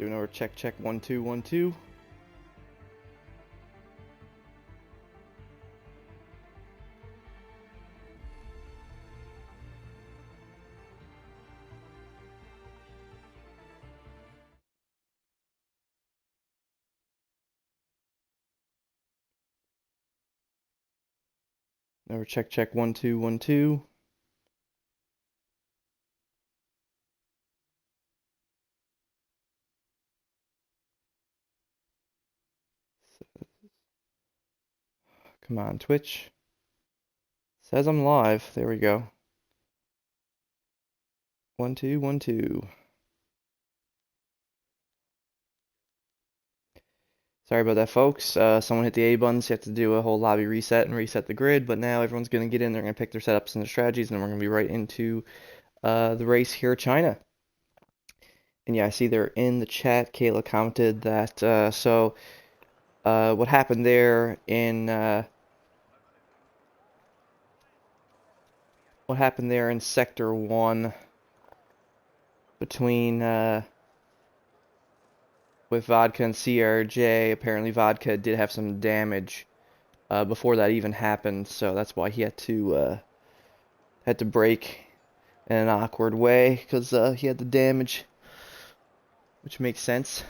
Doing our check 1 2 1 2. Our check 1 2 1 2. Come on, Twitch. Says I'm live. There we go. 1 2 1 2. Sorry about that, folks. Someone hit the A button, so you have to do a whole lobby reset and reset the grid. But now everyone's going to get in. They're going to pick their setups and their strategies, and then we're going to be right into the race here, China. And yeah, I see they're in the chat. Kayla commented that. What happened there in Sector 1 between with Vodka and CRJ. Apparently Vodka did have some damage before that even happened, so that's why he had to break in an awkward way, because he had the damage, which makes sense.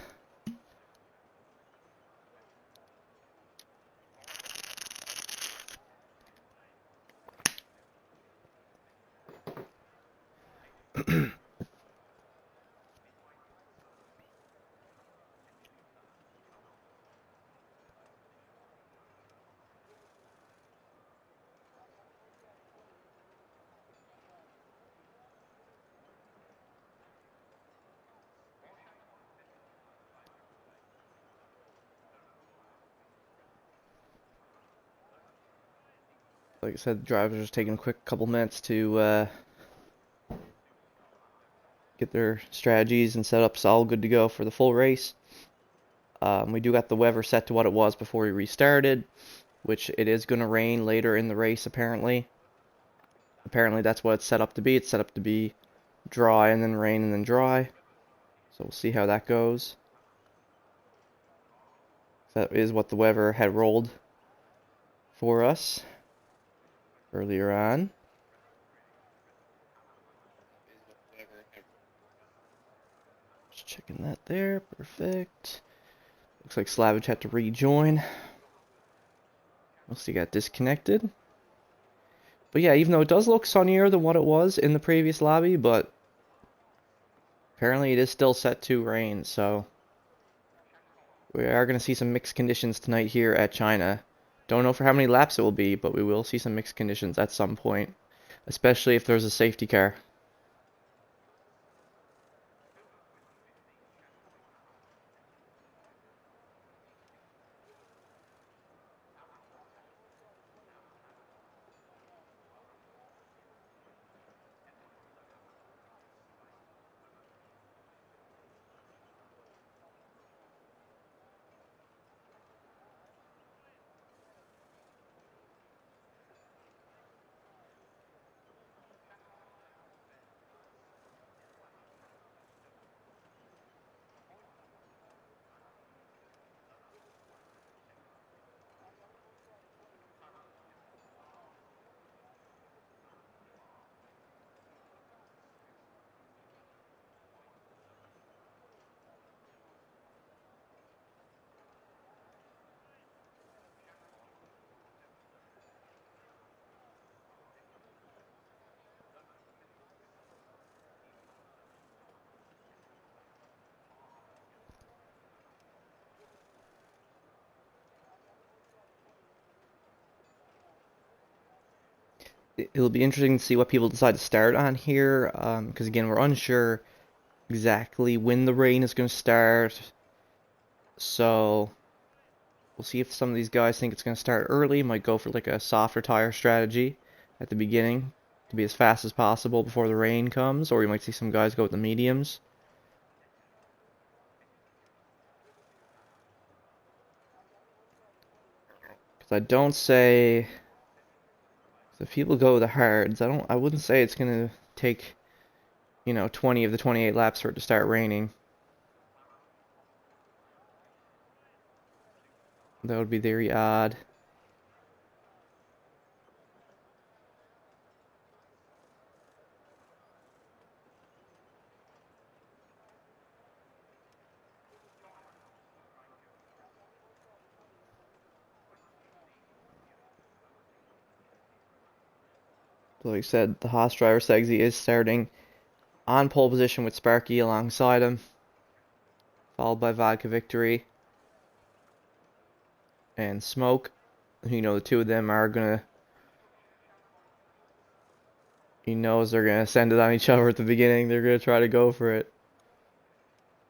Like I said, the drivers are just taking a quick couple minutes to get their strategies and setups all good to go for the full race. We do got the weather set to what it was before we restarted, which it is going to rain later in the race, apparently. Apparently that's what it's set up to be. It's set up to be dry and then rain and then dry. So we'll see how that goes. That is what the weather had rolled for us earlier on. Just checking that there. Perfect. Looks like Slavich had to rejoin. Must have got disconnected. But yeah, even though it does look sunnier than what it was in the previous lobby, but apparently it is still set to rain, so we are going to see some mixed conditions tonight here at China. Don't know for how many laps it will be, but we will see some mixed conditions at some point, especially if there's a safety car. It'll be interesting to see what people decide to start on here, because again, we're unsure exactly when the rain is going to start. So we'll see if some of these guys think it's going to start early. Might go for like a softer tire strategy at the beginning to be as fast as possible before the rain comes, or you might see some guys go with the mediums. Because I don't say, if people go with the hards, I wouldn't say it's going to take, 20 of the 28 laps for it to start raining. That would be very odd. Like I said, the Haas driver Segsy is starting on pole position with Sparky alongside him, followed by Vodka Victory and Smoke. You know, the two of them are gonna. He knows they're gonna send it on each other at the beginning. They're gonna try to go for it.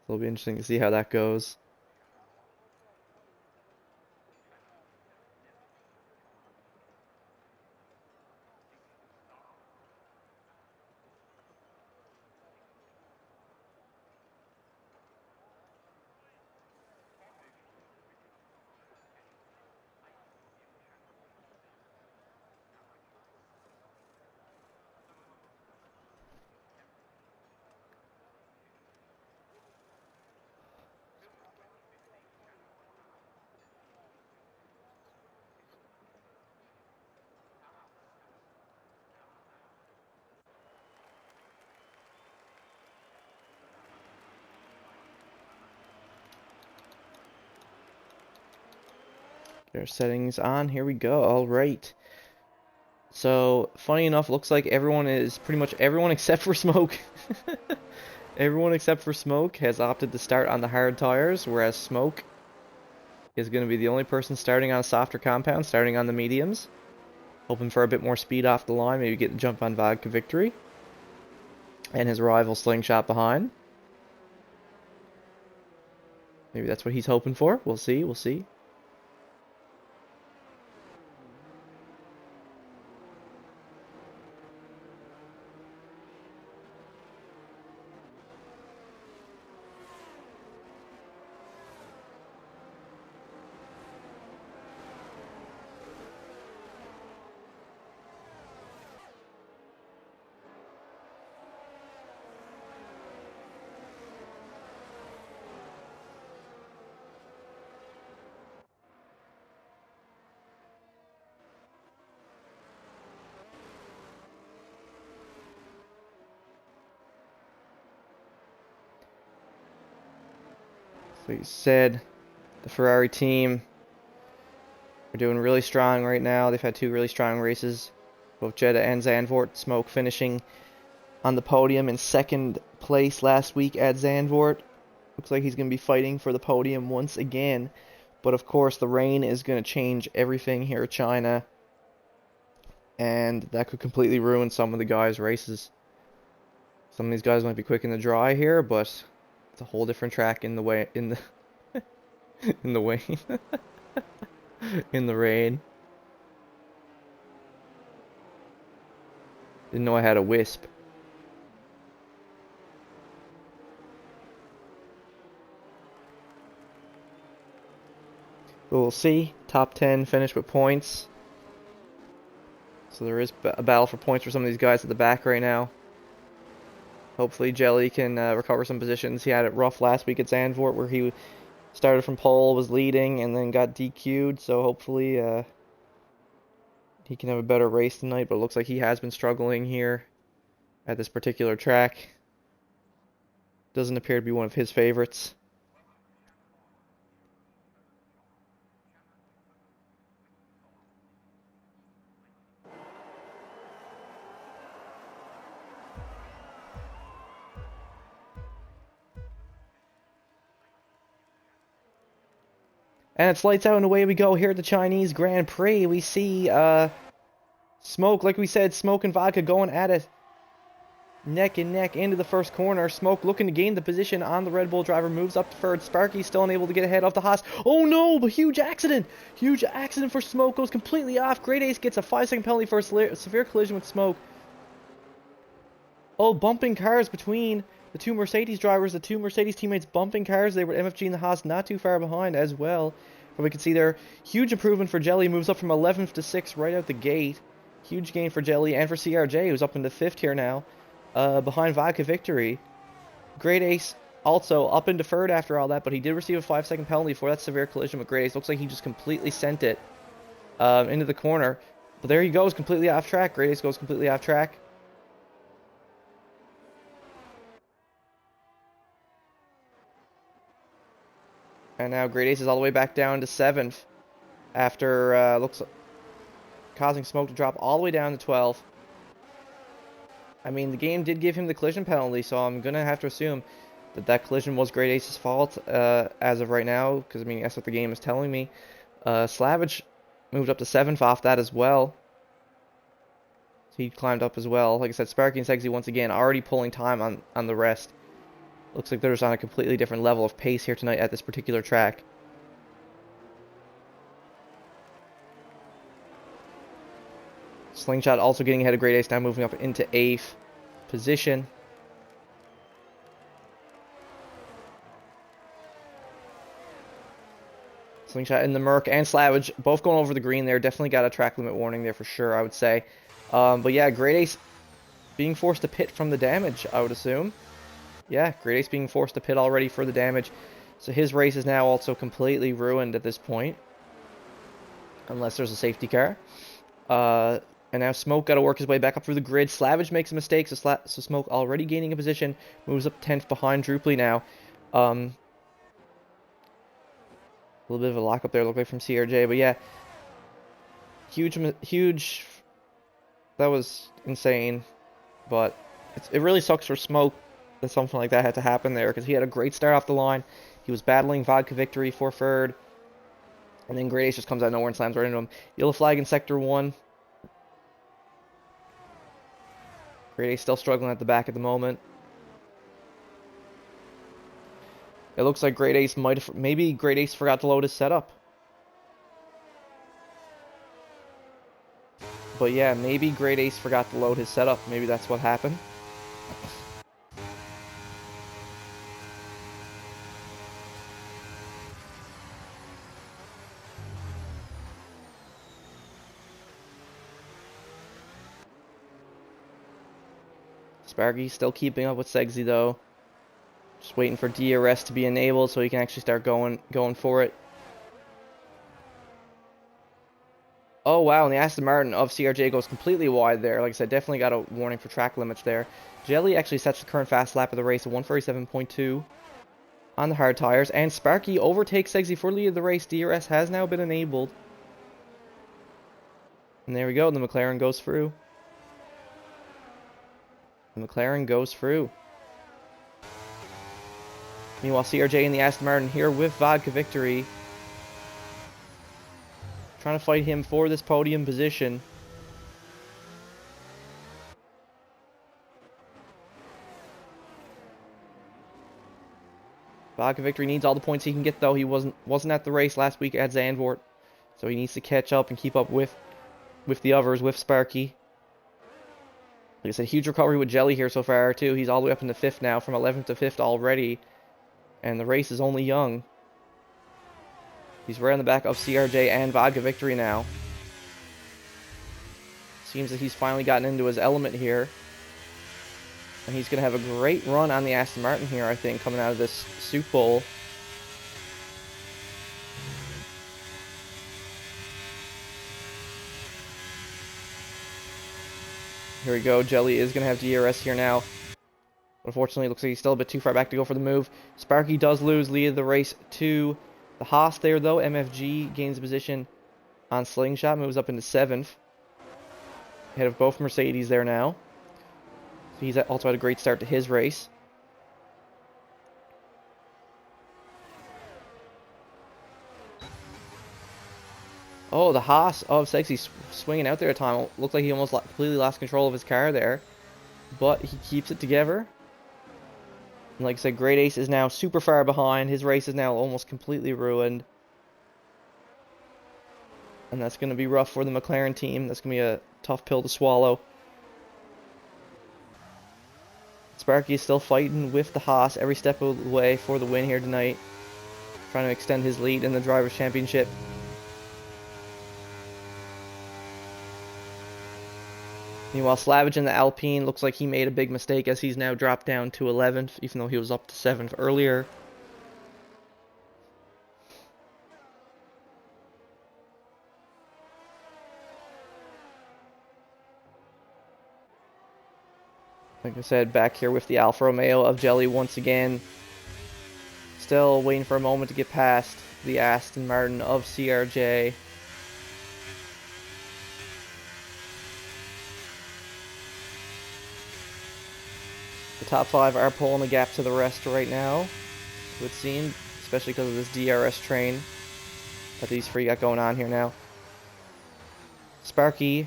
It'll be interesting to see how that goes. Their settings on. Here we go. All right. So, funny enough, looks like everyone is pretty much everyone except for Smoke. Everyone except for Smoke has opted to start on the hard tires, whereas Smoke is going to be the only person starting on a softer compound, starting on the mediums. Hoping for a bit more speed off the line, maybe get the jump on Vodka Victory. And his rival Slingshot behind. Maybe that's what he's hoping for. We'll see, we'll see. So you said the Ferrari team are doing really strong right now. They've had two really strong races. Both Jeddah and Zandvoort. Smoke finishing on the podium in second place last week at Zandvoort. Looks like he's going to be fighting for the podium once again. But of course, the rain is going to change everything here at China. And that could completely ruin some of the guys' races. Some of these guys might be quick in the dry here, but it's a whole different track in the way in the in the rain. In the rain. Didn't know I had a wisp. But we'll see. Top 10 finish with points. So there is a battle for points for some of these guys at the back right now. Hopefully Jelly can recover some positions. He had it rough last week at Zandvoort where he started from pole, was leading, and then got DQ'd. So hopefully he can have a better race tonight. But it looks like he has been struggling here at this particular track. Doesn't appear to be one of his favorites. And it's lights out and away we go here at the Chinese Grand Prix. We see Smoke, like we said, Smoke and Vodka going at it neck and neck into the first corner. Smoke looking to gain the position on the Red Bull driver, moves up to third. Sparky still unable to get ahead of the Haas. Oh no, but huge accident! Huge accident for Smoke, goes completely off. Great Ace gets a 5-second penalty for a severe collision with Smoke. Oh, bumping cars between the two Mercedes drivers, the two Mercedes teammates bumping cars. They were MFG and the Haas not too far behind as well. But we can see there, huge improvement for Jelly, moves up from 11th to 6th right out the gate. Huge gain for Jelly and for CRJ, who's up into 5th here now, behind Vodka Victory. Great Ace also up into third after all that, but he did receive a 5-second penalty for that severe collision with Great Ace. Looks like he just completely sent it into the corner. But there he goes, completely off track. Great Ace goes completely off track. And now Great Ace is all the way back down to 7th after causing Smoke to drop all the way down to 12th. I mean, the game did give him the collision penalty, so I'm going to have to assume that that collision was Great Ace's fault as of right now, because, I mean, that's what the game is telling me. Slavage moved up to 7th off that as well. So he climbed up as well. Like I said, Sparky and Segsy once again already pulling time on the rest. Looks like they're just on a completely different level of pace here tonight at this particular track. Slingshot also getting ahead of Great Ace, now moving up into 8th position. Slingshot in the Merc and Slavage both going over the green there. Definitely got a track limit warning there for sure, I would say. But yeah, Great Ace being forced to pit from the damage, I would assume. Yeah, Great Ace being forced to pit already for the damage. So his race is now also completely ruined at this point. Unless there's a safety car. And now Smoke got to work his way back up through the grid. Slavage makes a mistake, so Smoke already gaining a position. Moves up 10th behind Druply now. A little bit of a lockup there, looked like from CRJ. But yeah, huge. That was insane. But it really sucks for Smoke that something like that had to happen there, because he had a great start off the line. He was battling Vodka Victory for third. And then Great Ace just comes out of nowhere and slams right into him. Yellow flag in Sector 1. Great Ace still struggling at the back at the moment. It looks like Great Ace maybe Great Ace forgot to load his setup. But yeah, maybe Great Ace forgot to load his setup. Maybe that's what happened. Sparky still keeping up with Segsy though. Just waiting for DRS to be enabled so he can actually start going for it. Oh wow, and the Aston Martin of CRJ goes completely wide there. Like I said, definitely got a warning for track limits there. Jelly actually sets the current fast lap of the race at 147.2 on the hard tires. And Sparky overtakes Segsy for lead of the race. DRS has now been enabled. And there we go, the McLaren goes through. The McLaren goes through. Meanwhile, CRJ and the Aston Martin here with Vodka Victory, trying to fight him for this podium position. Vodka Victory needs all the points he can get, though. He wasn't at the race last week at Zandvoort, so he needs to catch up and keep up with the others, with Sparky. Like I said, huge recovery with Jelly here so far, too. He's all the way up into 5th now, from 11th to 5th already. And the race is only young. He's right on the back of CRJ and Vodka Victory now. Seems that he's finally gotten into his element here. And he's going to have a great run on the Aston Martin here, I think, coming out of this Soup Bowl. Here we go. Jelly is going to have DRS here now. Unfortunately, it looks like he's still a bit too far back to go for the move. Sparky does lose lead of the race to the Haas there, though. MFG gains a position on Slingshot, moves up into 7th. Ahead of both Mercedes there now. So he's also had a great start to his race. Oh, the Haas of Sexy swinging out there at time. Looked like he almost completely lost control of his car there. But he keeps it together. And like I said, Great Ace is now super far behind. His race is now almost completely ruined. And that's going to be rough for the McLaren team. That's going to be a tough pill to swallow. Sparky is still fighting with the Haas every step of the way for the win here tonight. Trying to extend his lead in the Drivers' Championship. Meanwhile, Slavage in the Alpine looks like he made a big mistake as he's now dropped down to 11th, even though he was up to 7th earlier. Like I said, back here with the Alfa Romeo of Jelly once again. Still waiting for a moment to get past the Aston Martin of CRJ. The top 5 are pulling the gap to the rest right now, it would seem, especially because of this DRS train that these three got going on here now. Sparky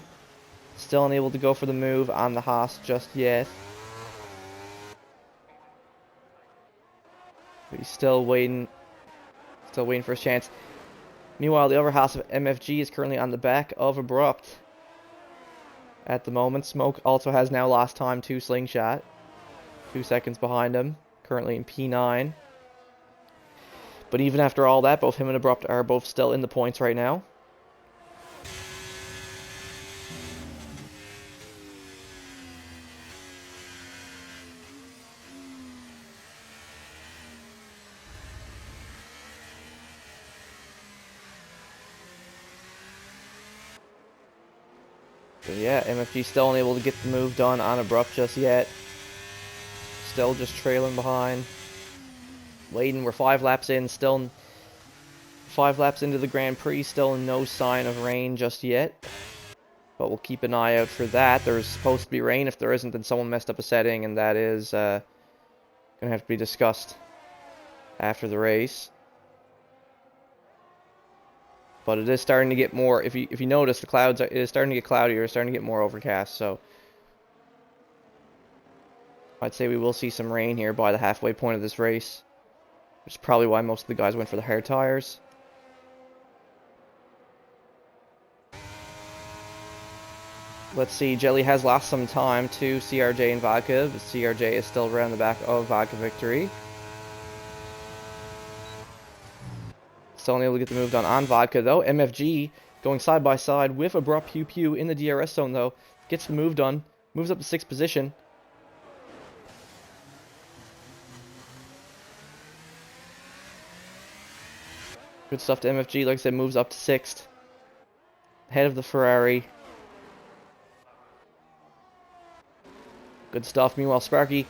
still unable to go for the move on the Haas just yet. But he's still waiting for his chance. Meanwhile, the other Haas of MFG is currently on the back of Abrupt at the moment. Smoke also has now lost time to Slingshot. 2 seconds behind him, currently in P9. But even after all that, both him and Abrupt are both still in the points right now. But yeah, MFG still unable to get the move done on Abrupt just yet. Still just trailing behind. Waiting, we're 5 laps in, still 5 laps into the Grand Prix, still no sign of rain just yet. But we'll keep an eye out for that. There's supposed to be rain. If there isn't, then someone messed up a setting, and that is going to have to be discussed after the race. But it is starting to get more, if you notice, the clouds, it is starting to get cloudier, it's starting to get more overcast, so I'd say we will see some rain here by the halfway point of this race, which is probably why most of the guys went for the hard tires. Let's see, Jelly has lost some time to CRJ and Vodka, but CRJ is still around the back of Vodka Victory. Still unable to get the move done on Vodka, though. MFG going side by side with Abrupt Pew Pew in the DRS zone, though. Gets the move done. Moves up to 6th position. Good stuff to MFG. Like I said, moves up to 6th. Ahead of the Ferrari. Good stuff. Meanwhile, Sparky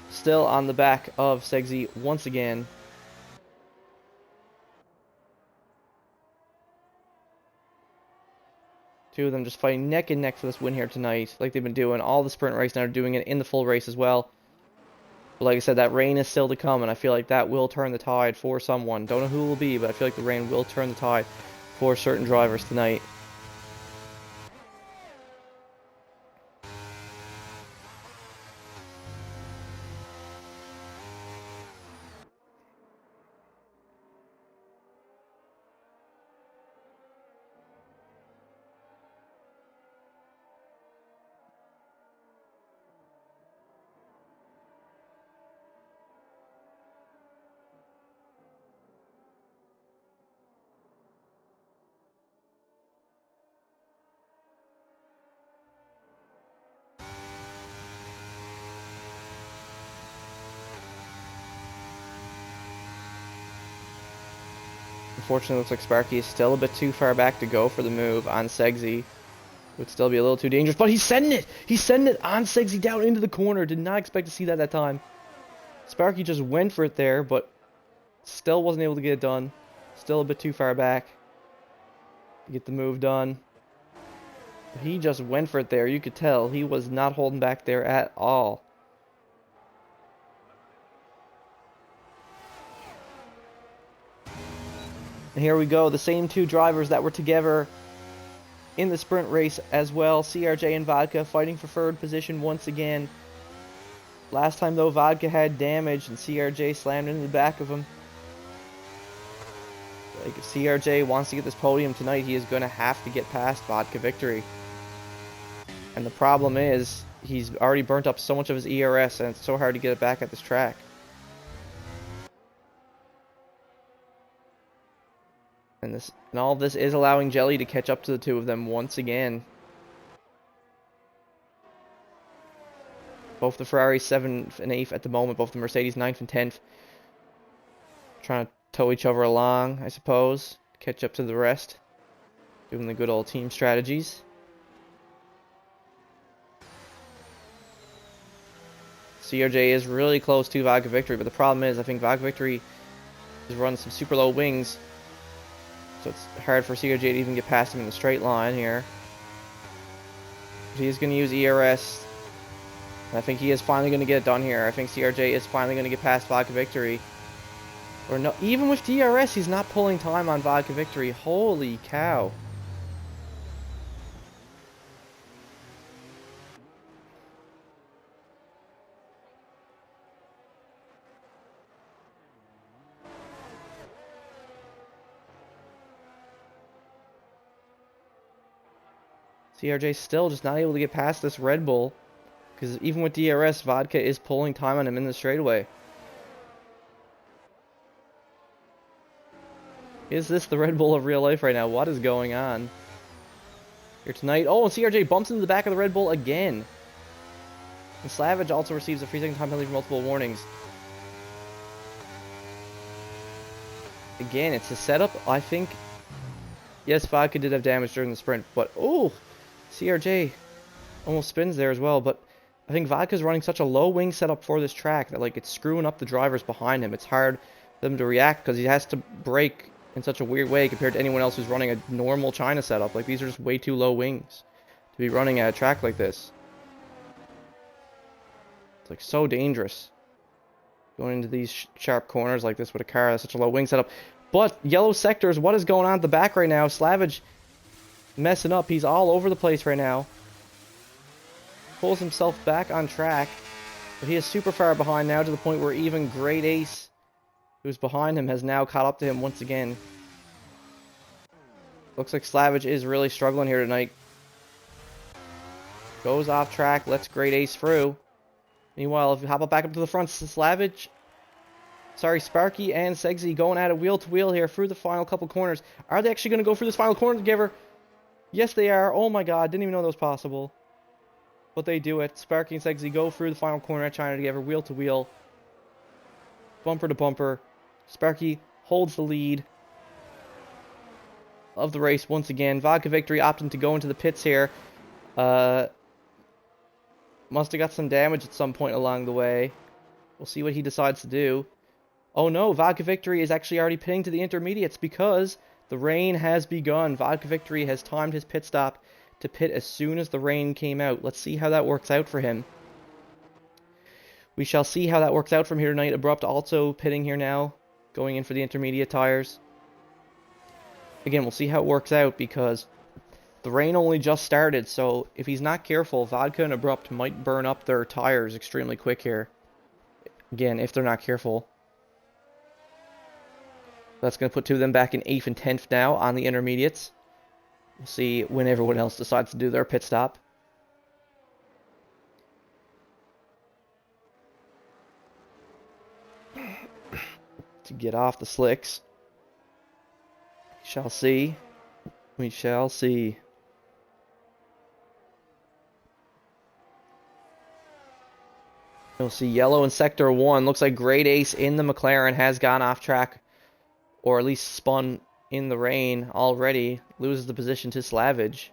still on the back of Segsy once again. Two of them just fighting neck and neck for this win here tonight, like they've been doing all the sprint race, now they're doing it in the full race as well. But like I said, that rain is still to come, and I feel like that will turn the tide for someone. Don't know who it will be, but I feel like the rain will turn the tide for certain drivers tonight. Unfortunately, it looks like Sparky is still a bit too far back to go for the move on Segsy. Would still be a little too dangerous, but he's sending it! He's sending it on Segsy down into the corner. Did not expect to see that time. Sparky just went for it there, but still wasn't able to get it done. Still a bit too far back to get the move done. He just went for it there. You could tell he was not holding back there at all. And here we go, the same two drivers that were together in the sprint race as well. CRJ and Vodka fighting for third position once again. Last time though, Vodka had damage and CRJ slammed into the back of him. Like, if CRJ wants to get this podium tonight, he is going to have to get past Vodka Victory. And the problem is, he's already burnt up so much of his ERS, and it's so hard to get it back at this track. And all of this is allowing Jelly to catch up to the two of them once again. Both the Ferraris 7th and 8th at the moment. Both the Mercedes 9th and 10th. Trying to tow each other along, I suppose. Catch up to the rest. Doing the good old team strategies. CRJ is really close to Vodka Victory, but the problem is I think Vodka Victory is running some super low wings. So it's hard for CRJ to even get past him in the straight line here. But he's going to use ERS. And I think he is finally going to get it done here. I think CRJ is finally going to get past Vodka Victory. Or no, even with DRS, he's not pulling time on Vodka Victory. Holy cow. CRJ still just not able to get past this Red Bull. Because even with DRS, Vodka is pulling time on him in the straightaway. Is this the Red Bull of real life right now? What is going on here tonight? Oh, and CRJ bumps into the back of the Red Bull again. And Slavage also receives a 3-second time penalty for multiple warnings. Again, it's a setup. I think, yes, Vodka did have damage during the sprint, but oh, CRJ almost spins there as well. But I think Vodka's running such a low wing setup for this track that like it's screwing up the drivers behind him. It's hard for them to react because he has to brake in such a weird way compared to anyone else who's running a normal China setup. Like, these are just way too low wings to be running at a track like this. It's like so dangerous going into these sharp corners like this with a car that's such a low wing setup. But yellow sectors, what is going on at the back right now? Slavage messing up. He's all over the place right now. Pulls himself back on track, but he is super far behind now to the point where even Great Ace, who's behind him, has now caught up to him once again. Looks like Slavage is really struggling here tonight. Goes off track, lets Great Ace through. Meanwhile, if you hop back up to the front, Sparky and Segsy going at it wheel to wheel here through the final couple corners. Are they actually going to go through this final corner together? Yes, they are. Oh my god, didn't even know that was possible. But they do it. Sparky and Segsy go through the final corner at China together, wheel to wheel. Bumper to bumper. Sparky holds the lead of the race once again. Vodka Victory opting to go into the pits here. Must have got some damage at some point along the way. We'll see what he decides to do. Oh no, Vodka Victory is actually already pitting to the intermediates because the rain has begun. Vodka Victory has timed his pit stop to pit as soon as the rain came out. Let's see how that works out for him. We shall see how that works out from here tonight. Abrupt also pitting here now, going in for the intermediate tires. Again, we'll see how it works out because the rain only just started, so if he's not careful, Vodka and Abrupt might burn up their tires extremely quick here. Again, if they're not careful. That's going to put two of them back in 8th and 10th now on the intermediates. We'll see when everyone else decides to do their pit stop. To get off the slicks. We shall see. We shall see. You'll see yellow in Sector 1. Looks like Great Ace in the McLaren has gone off track. Or at least spun in the rain already. Loses the position to Slavage.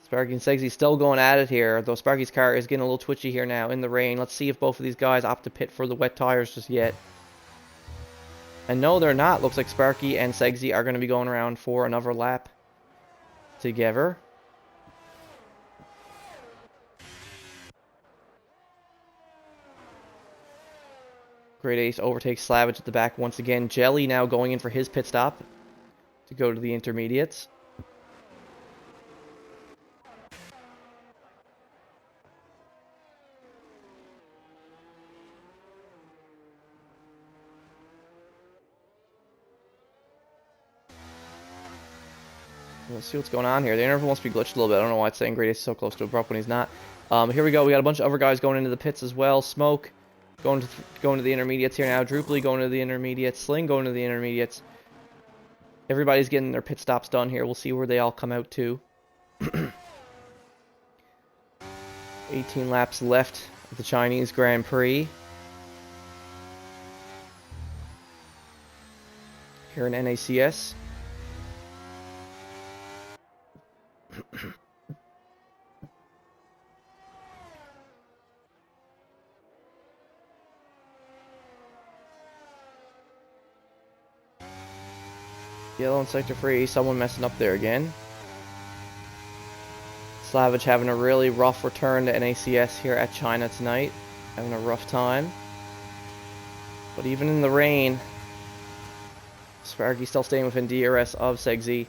Sparky and Segsy still going at it here, though Sparky's car is getting a little twitchy here now in the rain. Let's see if both of these guys opt to pit for the wet tires just yet. And no, they're not. Looks like Sparky and Segsy are going to be going around for another lap together. Great Ace overtakes Slavage at the back once again. Jelly now going in for his pit stop to go to the intermediates. Let's see what's going on here. The interval must be glitched a little bit. I don't know why it's saying Great Ace is so close to Abrupt when he's not. Here we go. We got a bunch of other guys going into the pits as well. Smoke going to the intermediates here now. Drupally going to the intermediates. Sling going to the intermediates. Everybody's getting their pit stops done here. We'll see where they all come out to. 18 laps left of the Chinese Grand Prix. Here in NACS. Yellow in sector 3, someone messing up there again. Slavage having a really rough return to NACS here at China tonight. Having a rough time. But even in the rain, Sparky still staying within DRS of Segzi.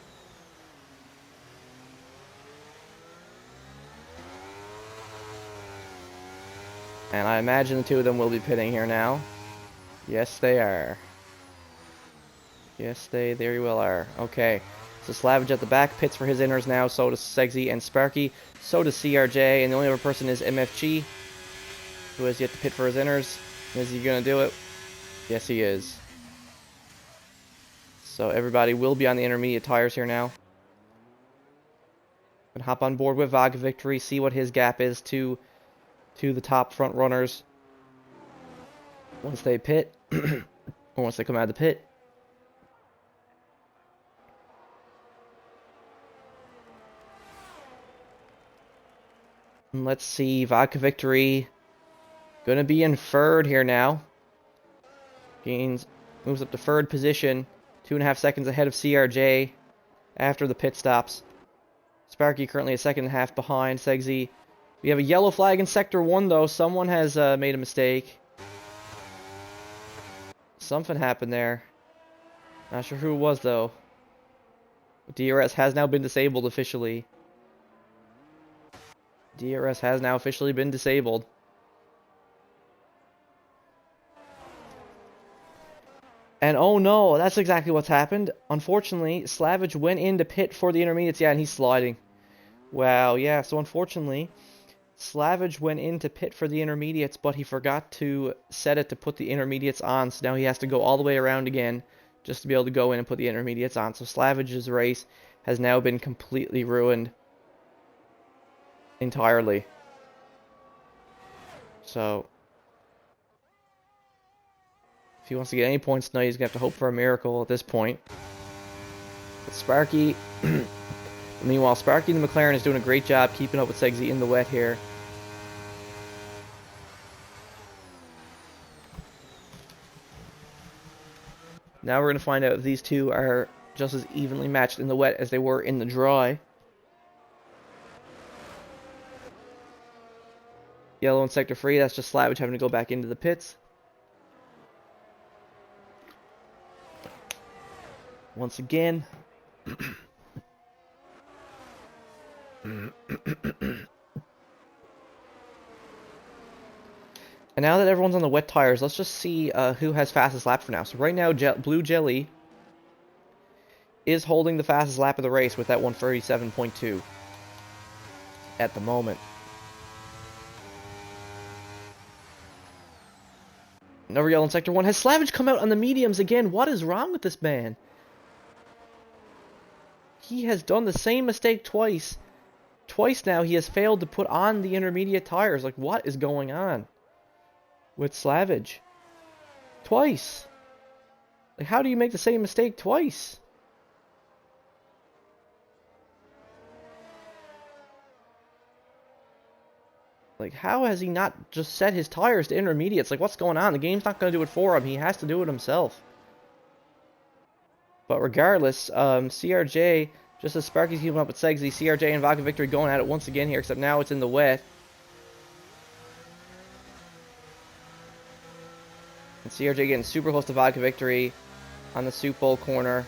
And I imagine the two of them will be pitting here now. Yes, they are. Yes, they very well are. Okay. So Slavage at the back pits for his inners now. So does Segzi and Sparky. So does CRJ. And the only other person is MFG, who has yet to pit for his inners. Is he going to do it? Yes, he is. So everybody will be on the intermediate tires here now. And hop on board with Vaga Victory. See what his gap is to the top front runners once they pit. Or once they come out of the pit. And let's see, Vodka Victory gonna be in third here now. Moves up to third position, 2.5 seconds ahead of CRJ after the pit stops. Sparky currently a second and a half behind Segzi. We have a yellow flag in sector 1 though. Someone has made a mistake. Something happened there. Not sure who it was though. DRS has now been disabled officially. DRS has now officially been disabled. And oh no, that's exactly what's happened. Unfortunately, Slavage went in to pit for the intermediates. Yeah, and he's sliding. Wow, yeah, so unfortunately, Slavage went in to pit for the intermediates, but he forgot to set it to put the intermediates on. So now he has to go all the way around again just to be able to go in and put the intermediates on. So Slavage's race has now been completely ruined. Entirely. So if he wants to get any points tonight, he's going to have to hope for a miracle at this point. But Sparky, meanwhile, Sparky and the McLaren is doing a great job keeping up with Segzi in the wet here. Now we're going to find out if these two are just as evenly matched in the wet as they were in the dry. Yellow in sector 3, that's just Slavage having to go back into the pits. Once again. And now that everyone's on the wet tires, let's just see who has fastest lap for now. So right now, Blue Jelly is holding the fastest lap of the race with that 137.2 at the moment. Another yellow in sector 1. Has Slavage come out on the mediums again? What is wrong with this man? He has done the same mistake twice. Twice now he has failed to put on the intermediate tires. Like, what is going on with Slavage? Twice. Like, how do you make the same mistake twice? Like, how has he not just set his tires to intermediates? Like, what's going on? The game's not going to do it for him. He has to do it himself. But regardless, CRJ, just as Sparky's keeping up with Segzi, CRJ and Vodka Victory going at it once again here, except now it's in the wet. And CRJ getting super close to Vodka Victory on the Soup Bowl corner.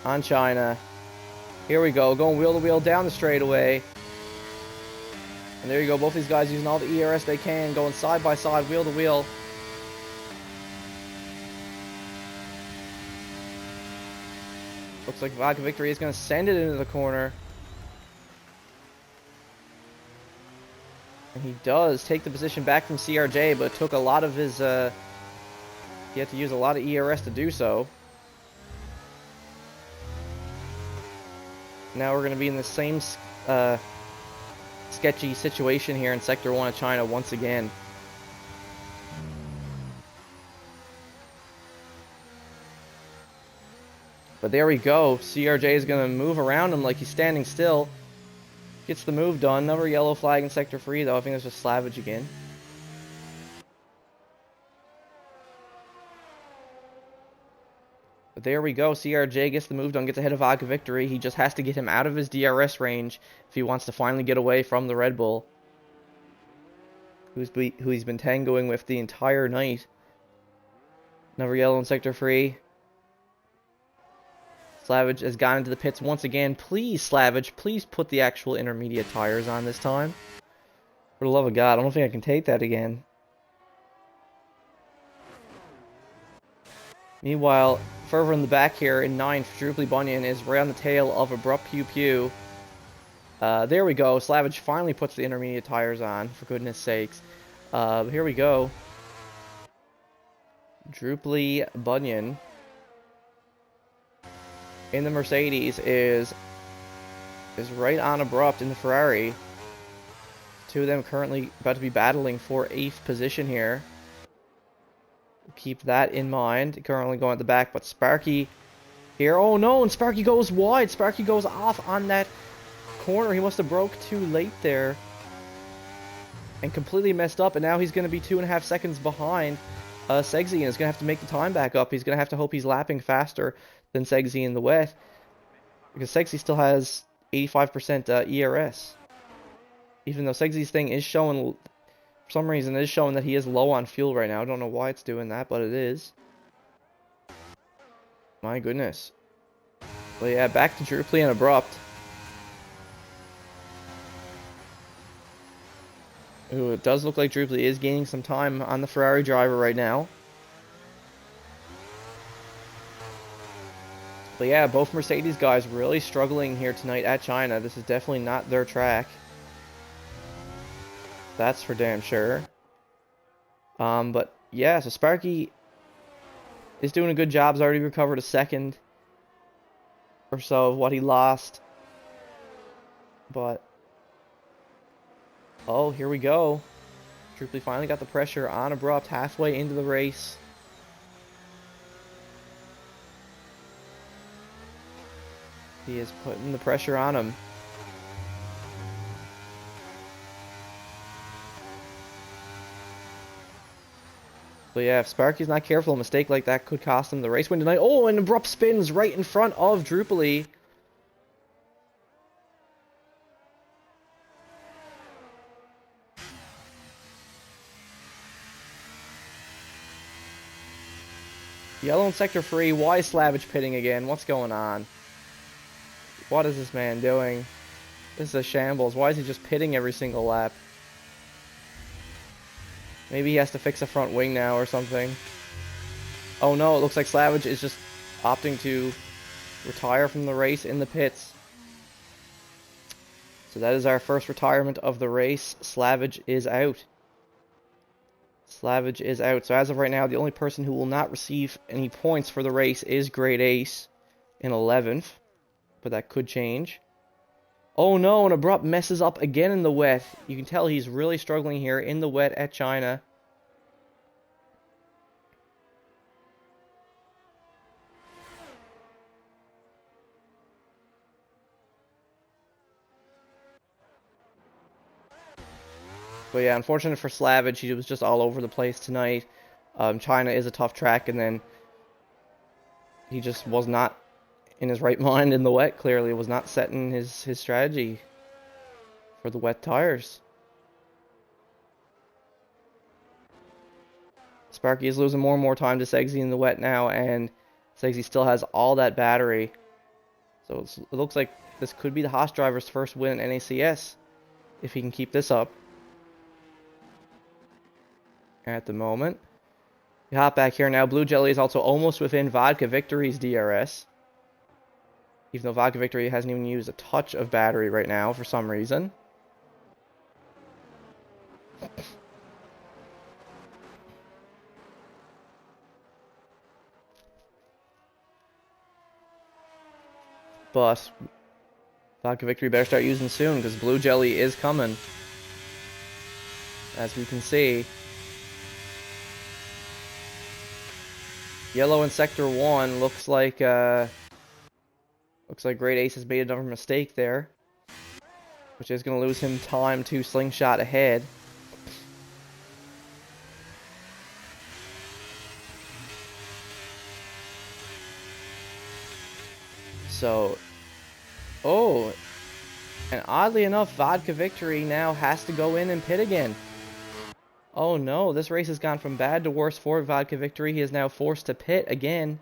On China. Here we go, going wheel to wheel down the straightaway. And there you go, both these guys using all the ERS they can, going side by side, wheel to wheel. Looks like Vodka Victory is going to send it into the corner. And he does take the position back from CRJ, but it took a lot of his, he had to use a lot of ERS to do so. Now we're going to be in the same sketchy situation here in Sector 1 of China once again. But there we go. CRJ is going to move around him like he's standing still. Gets the move done. Another yellow flag in Sector 3, though. I think that's just Slavage again. But there we go. CRJ gets the move done, gets ahead of Vodka Victory. He just has to get him out of his DRS range if he wants to finally get away from the Red Bull, who he's been tangoing with the entire night. Another yellow in Sector 3. Slavage has gone into the pits once again. Please, Slavage, please put the actual intermediate tires on this time. For the love of God, I don't think I can take that again. Meanwhile, further in the back here in 9th, Droopy Bunyan is right on the tail of Abrupt Pew Pew. There we go. Slavage finally puts the intermediate tires on, for goodness sakes. Here we go. Droopy Bunyan in the Mercedes is right on Abrupt in the Ferrari. Two of them currently about to be battling for 8th position here. Keep that in mind. Currently going at the back, but Sparky here. Oh no, and Sparky goes wide. Sparky goes off on that corner. He must have broke too late there and completely messed up, and now he's going to be 2.5 seconds behind Segsy, and is going to have to make the time back up. He's going to have to hope he's lapping faster than Segsy in the wet, because Segsy still has 85% ERS. Even though Segsy's thing is showing, for some reason, it is showing that he is low on fuel right now. I don't know why it's doing that, but it is. My goodness. But yeah, back to Droopy and Abrupt. Ooh, it does look like Droopy is gaining some time on the Ferrari driver right now. But yeah, both Mercedes guys really struggling here tonight at China. This is definitely not their track. That's for damn sure. But yeah, so Sparky is doing a good job. He's already recovered a second or so of what he lost. But oh, here we go. Droopy finally got the pressure on Abrupt halfway into the race. He is putting the pressure on him. But yeah, if Sparky's not careful, a mistake like that could cost him the race win tonight. Oh, and Abrupt spins right in front of Droopy. Yellow in Sector 3. Why is Slavage pitting again? What's going on? What is this man doing? This is a shambles. Why is he just pitting every single lap? Maybe he has to fix a front wing now or something. Oh no, it looks like Slavage is just opting to retire from the race in the pits. So that is our first retirement of the race. Slavage is out. Slavage is out. So as of right now, the only person who will not receive any points for the race is Great Ace in 11th. But that could change. Oh no, and Abrupt messes up again in the wet. You can tell he's really struggling here in the wet at China. But yeah, unfortunate for Slavage, he was just all over the place tonight. China is a tough track, and then he just was not in his right mind in the wet, clearly. Was not setting his strategy for the wet tires. Sparky is losing more and more time to Segsy in the wet now, and Segsy still has all that battery. So it looks like this could be the Haas driver's first win in NACS, if he can keep this up. At the moment. We hop back here now. Blue Jelly is also almost within Vodka Victory's DRS. Even though Vodka Victory hasn't even used a touch of battery right now for some reason. But Vodka Victory better start using soon, because Blue Jelly is coming. As we can see. Yellow in Sector 1 looks like Great Ace has made another mistake there, which is going to lose him time to slingshot ahead. So, oh, and oddly enough, Vodka Victory now has to go in and pit again. Oh no, this race has gone from bad to worse for Vodka Victory. He is now forced to pit again.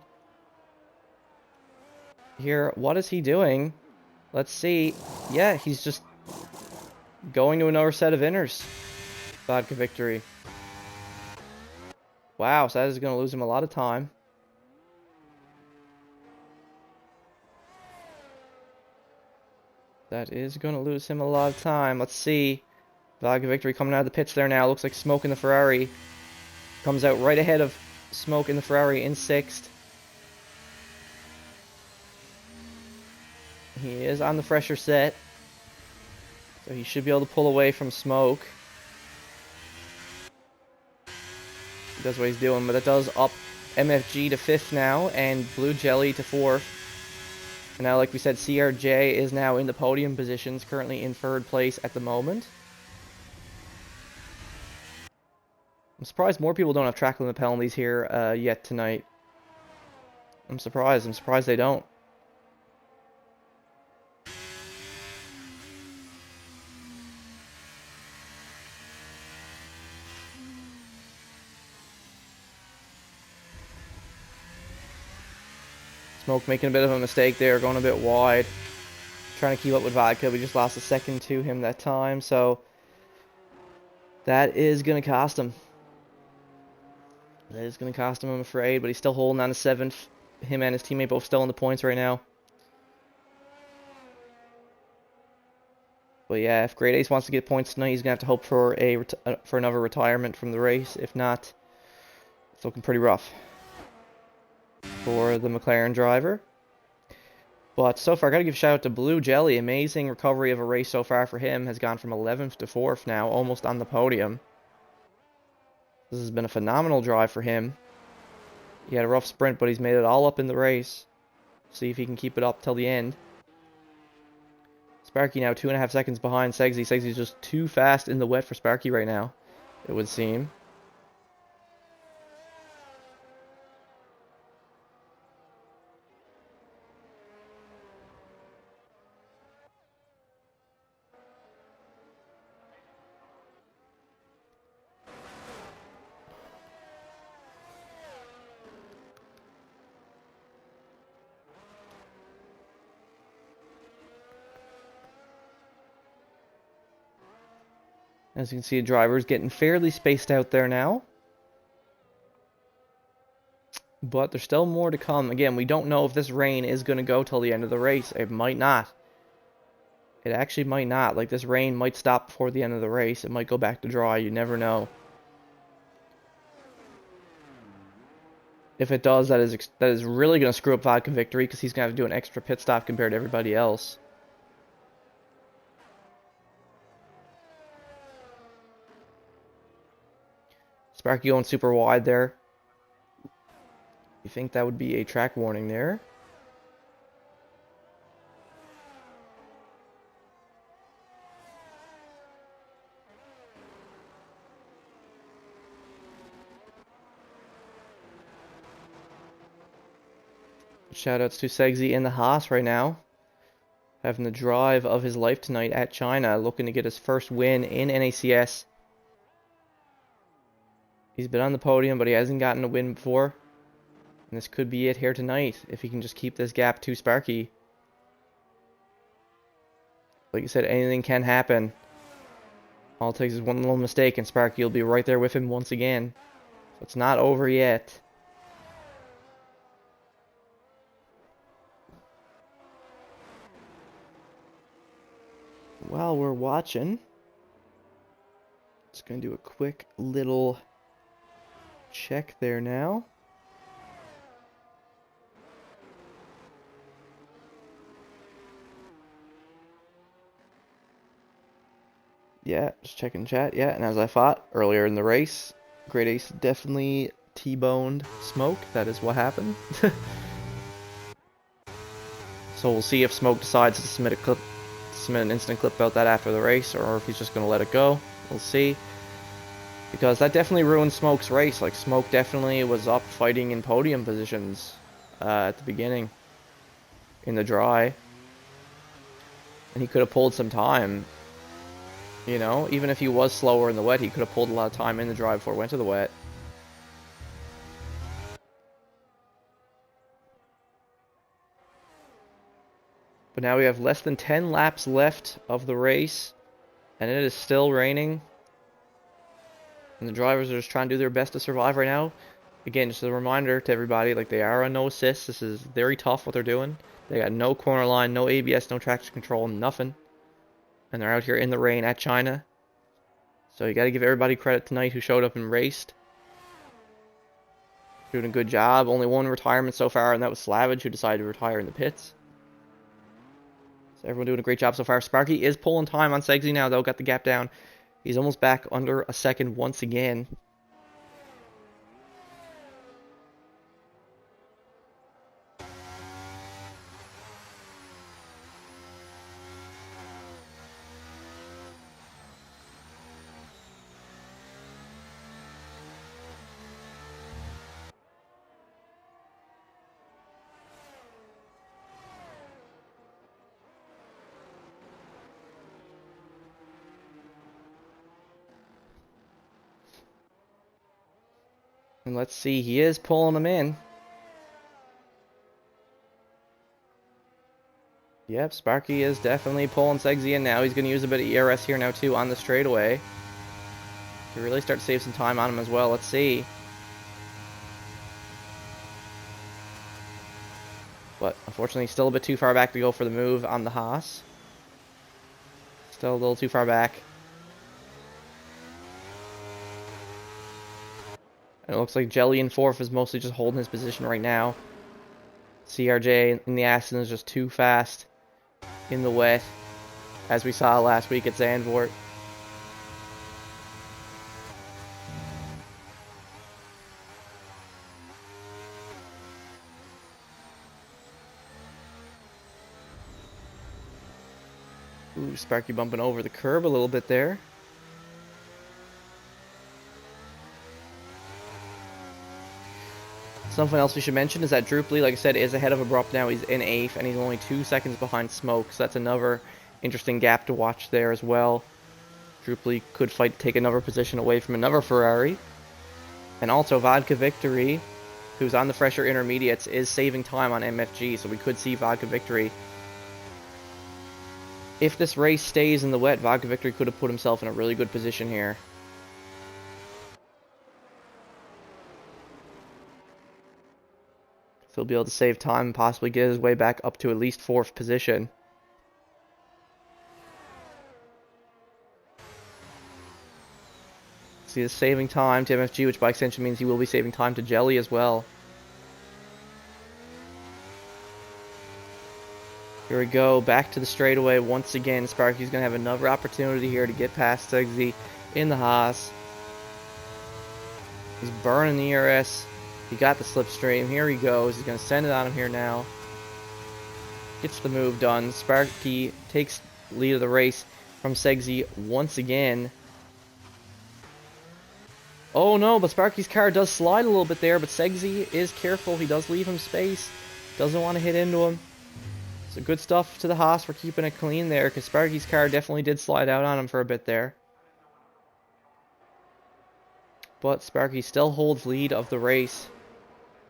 Here, what is he doing? Let's see. Yeah, he's just going to another set of inners. Vodka Victory. Wow, so that is going to lose him a lot of time. That is going to lose him a lot of time. Let's see. Vodka Victory coming out of the pits there now. Looks like Smoke in the Ferrari. Comes out right ahead of Smoke in the Ferrari in 6th. He is on the fresher set. So he should be able to pull away from Smoke. He does what he's doing, but that does up MFG to 5th now, and Blue Jelly to 4th. And now, like we said, CRJ is now in the podium positions, currently in 3rd place at the moment. I'm surprised more people don't have track limit penalties here yet tonight. I'm surprised they don't. Smoke making a bit of a mistake there, going a bit wide. Trying to keep up with Vodka. We just lost a second to him that time, so that is going to cost him. That is going to cost him, I'm afraid, but he's still holding on to 7th. Him and his teammate both still in the points right now. But yeah, if Great Ace wants to get points tonight, he's going to have to hope for another retirement from the race. If not, it's looking pretty rough for the McLaren driver. But so far, I got to give a shout out to Blue Jelly. Amazing recovery of a race so far for him. Has gone from 11th to 4th now, almost on the podium. This has been a phenomenal drive for him. He had a rough sprint, but he's made it all up in the race. See if he can keep it up till the end. Sparky now 2.5 seconds behind Segsy. Segsy's just too fast in the wet for Sparky right now, it would seem. As you can see, the driver's getting fairly spaced out there now. But there's still more to come. Again, we don't know if this rain is going to go till the end of the race. It might not. It actually might not. Like, this rain might stop before the end of the race. It might go back to dry. You never know. If it does, that is really going to screw up Vodka Victory, because he's going to have to do an extra pit stop compared to everybody else. Sparky going super wide there. You think that would be a track warning there? Shoutouts to Segsy in the Haas right now. Having the drive of his life tonight at China, looking to get his first win in NACS. He's been on the podium, but he hasn't gotten a win before. And this could be it here tonight, if he can just keep this gap to Sparky. Like you said, anything can happen. All it takes is one little mistake, and Sparky will be right there with him once again. So it's not over yet. While we're watching, just going to do a quick little check there now. Yeah, just checking chat. Yeah, and as I thought earlier in the race, Great Ace definitely T-boned Smoke. That is what happened. So we'll see if Smoke decides to submit an instant clip about that after the race, or if he's just going to let it go. We'll see. Because that definitely ruined Smoke's race. Like, Smoke definitely was up fighting in podium positions at the beginning in the dry. And he could have pulled some time. You know, even if he was slower in the wet, he could have pulled a lot of time in the dry before it went to the wet. But now we have less than 10 laps left of the race, and it is still raining. And the drivers are just trying to do their best to survive right now. Again, just a reminder to everybody, like, they are on no assist. This is very tough what they're doing. They got no corner line, no ABS, no traction control, nothing. And they're out here in the rain at China. So you got to give everybody credit tonight who showed up and raced. Doing a good job. Only one retirement so far, and that was Slavage, who decided to retire in the pits. So everyone doing a great job so far. Sparky is pulling time on Segsy now, though. Got the gap down. He's almost back under a second once again. And let's see, he is pulling them in. Yep, Sparky is definitely pulling Segsy in now. He's going to use a bit of ERS here now, too, on the straightaway. To really start to save some time on him as well. Let's see. But, unfortunately, still a bit too far back to go for the move on the Haas. Still a little too far back. And it looks like Jelly in fourth is mostly just holding his position right now. CRJ in the accident is just too fast in the wet, as we saw last week at Zandvoort. Ooh, Sparky bumping over the curb a little bit there. Something else we should mention is that Druply, like I said, is ahead of Abrupt now. He's in 8th, and he's only 2 seconds behind Smoke, so that's another interesting gap to watch there as well. Druply could fight to take another position away from another Ferrari. And also, Vodka Victory, who's on the fresher intermediates, is saving time on MFG, so we could see Vodka Victory. If this race stays in the wet, Vodka Victory could have put himself in a really good position here. So he'll be able to save time and possibly get his way back up to at least 4th position. See, this saving time to MFG, which by extension means he will be saving time to Jelly as well. Here we go, back to the straightaway once again. Sparky's going to have another opportunity here to get past Segsy in the Haas. He's burning the ERS. He got the slipstream. Here he goes. He's going to send it on him here now. Gets the move done. Sparky takes lead of the race from Segsy once again. Oh no, but Sparky's car does slide a little bit there, but Segsy is careful. He does leave him space. Doesn't want to hit into him. So good stuff to the Haas for keeping it clean there, because Sparky's car definitely did slide out on him for a bit there. But Sparky still holds lead of the race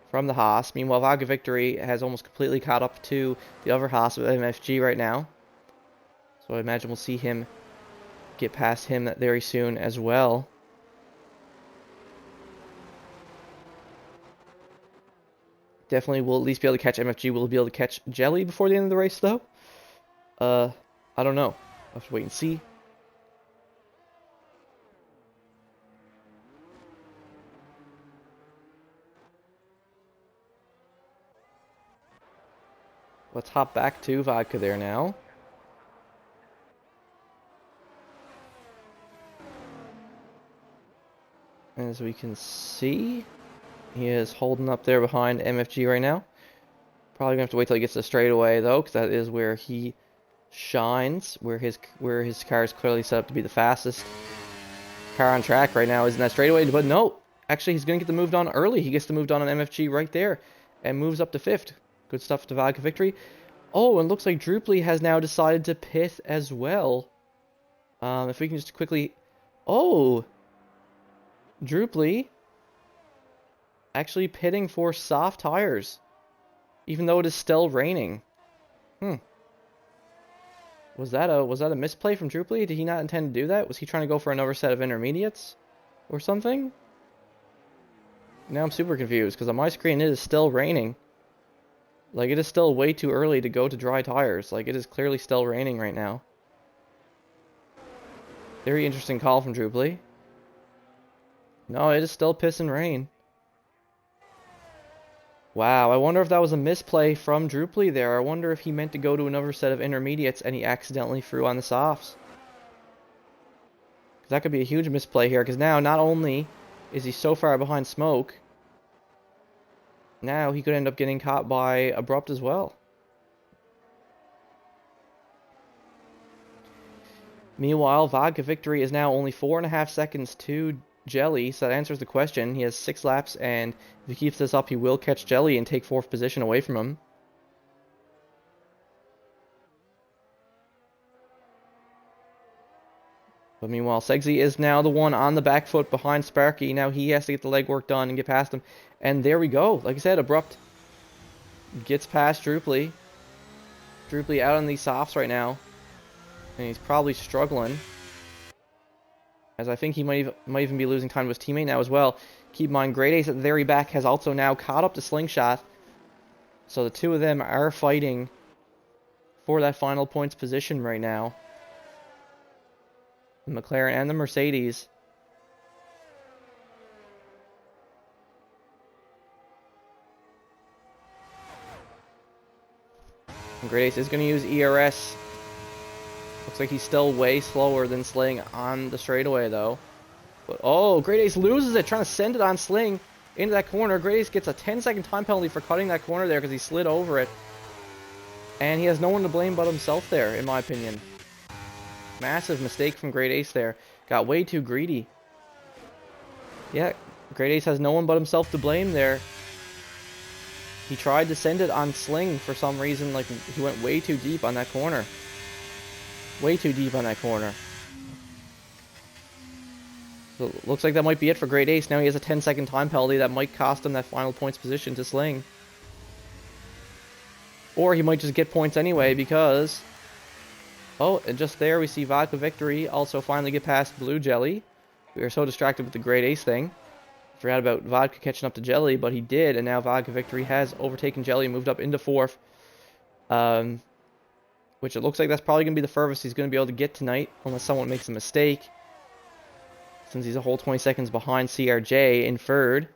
from the Haas. Meanwhile, Vodka Victory has almost completely caught up to the other Haas with MFG right now. So I imagine we'll see him get past him very soon as well. Definitely will at least be able to catch MFG. Will be able to catch Jelly before the end of the race, though? I don't know. I'll have to wait and see. Let's hop back to Vodka there now. And as we can see, he is holding up there behind MFG right now. Probably gonna have to wait till he gets to the straightaway though, because that is where he shines, where his car is clearly set up to be the fastest car on track right now is in that straightaway. But no, actually he's gonna get the move on early. He gets the move on MFG right there and moves up to 5th. Good stuff to Vodka Victory. Oh, and looks like Druply has now decided to pit as well. If we can just quickly... Oh! Druply actually pitting for soft tires, even though it is still raining. Was that a misplay from Druply? Did he not intend to do that? Was he trying to go for another set of intermediates or something? Now I'm super confused because on my screen it is still raining. Like, it is still way too early to go to dry tires. Like, it is clearly still raining right now. Very interesting call from Druply. No, it is still piss and rain. Wow, I wonder if that was a misplay from Druply there. I wonder if he meant to go to another set of intermediates and he accidentally threw on the softs. That could be a huge misplay here, because now not only is he so far behind Smoke, now he could end up getting caught by Abrupt as well. Meanwhile, Vodka Victory is now only 4.5 seconds to Jelly, so that answers the question. He has 6 laps, and if he keeps this up, he will catch Jelly and take 4th position away from him. But meanwhile, Segsy is now the one on the back foot behind Sparky. Now he has to get the legwork done and get past him. And there we go. Like I said, Abrupt gets past Druply. Druply out on these softs right now. And he's probably struggling, as I think he might even be losing time to his teammate now as well. Keep in mind, Great Ace at the very back has also now caught up to Slingshot. So the two of them are fighting for that final points position right now. The McLaren and the Mercedes. And Great Ace is going to use ERS. Looks like he's still way slower than Sling on the straightaway, though. But, oh, Great Ace loses it, trying to send it on Sling into that corner. Great Ace gets a 10-second time penalty for cutting that corner there because he slid over it. And he has no one to blame but himself there, in my opinion. Massive mistake from Great Ace there. Got way too greedy. Yeah, Great Ace has no one but himself to blame there. He tried to send it on Sling for some reason. Like, he went way too deep on that corner. Way too deep on that corner. So, looks like that might be it for Great Ace. Now he has a 10-second time penalty that might cost him that final points position to Sling. Or he might just get points anyway because... Oh, and just there we see Vodka Victory also finally get past Blue Jelly. We were so distracted with the Great Ace thing. Forgot about Vodka catching up to Jelly, but he did, and now Vodka Victory has overtaken Jelly and moved up into 4th. Which it looks like that's probably going to be the furthest he's going to be able to get tonight, unless someone makes a mistake. Since he's a whole 20 seconds behind CRJ in 3rd.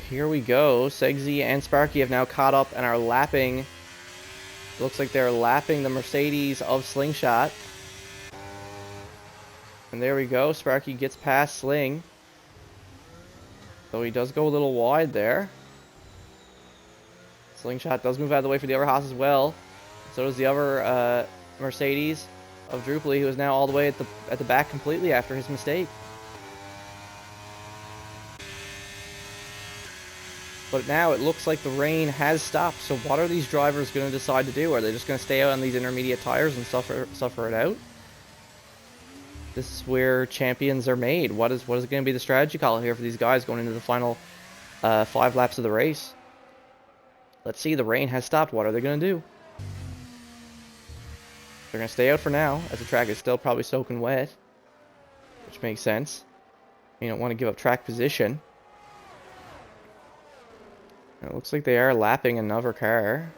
Here we go. Segsy and Sparky have now caught up and are lapping. Looks like they're lapping the Mercedes of Slingshot. And there we go. Sparky gets past Sling. Though he does go a little wide there. Slingshot does move out of the way for the other Haas as well. So does the other Mercedes of Druply, who is now all the way at the back completely after his mistake. But now it looks like the rain has stopped. So what are these drivers going to decide to do? Are they just going to stay out on these intermediate tires and suffer it out? This is where champions are made. What is going to be the strategy call here for these guys going into the final 5 laps of the race? Let's see. The rain has stopped. What are they going to do? They're going to stay out for now, as the track is still probably soaking wet, which makes sense. You don't want to give up track position. It looks like they are lapping another car,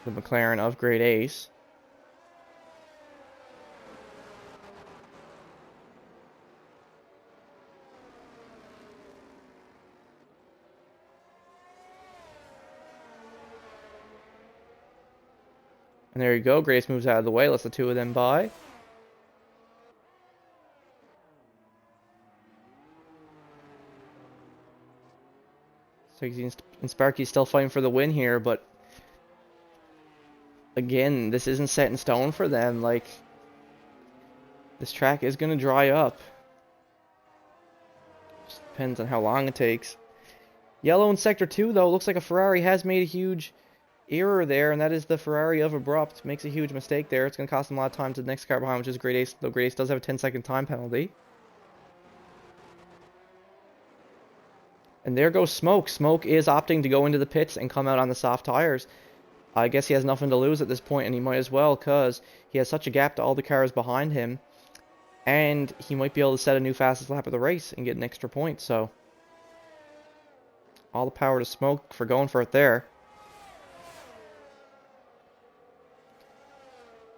the McLaren of Great Ace. And there you go. Grace moves out of the way, lets the two of them by. Sigsy and Sparky still fighting for the win here, but again, this isn't set in stone for them. Like, this track is going to dry up. Just depends on how long it takes. Yellow in Sector 2, though, looks like a Ferrari has made a huge error there, and that is the Ferrari of Abrupt. Makes a huge mistake there. It's going to cost them a lot of time to the next car behind, which is Great Ace, though Great Ace does have a 10-second time penalty. And there goes Smoke. Smoke is opting to go into the pits and come out on the soft tires. I guess he has nothing to lose at this point, and he might as well, because he has such a gap to all the cars behind him. And he might be able to set a new fastest lap of the race and get an extra point, so all the power to Smoke for going for it there.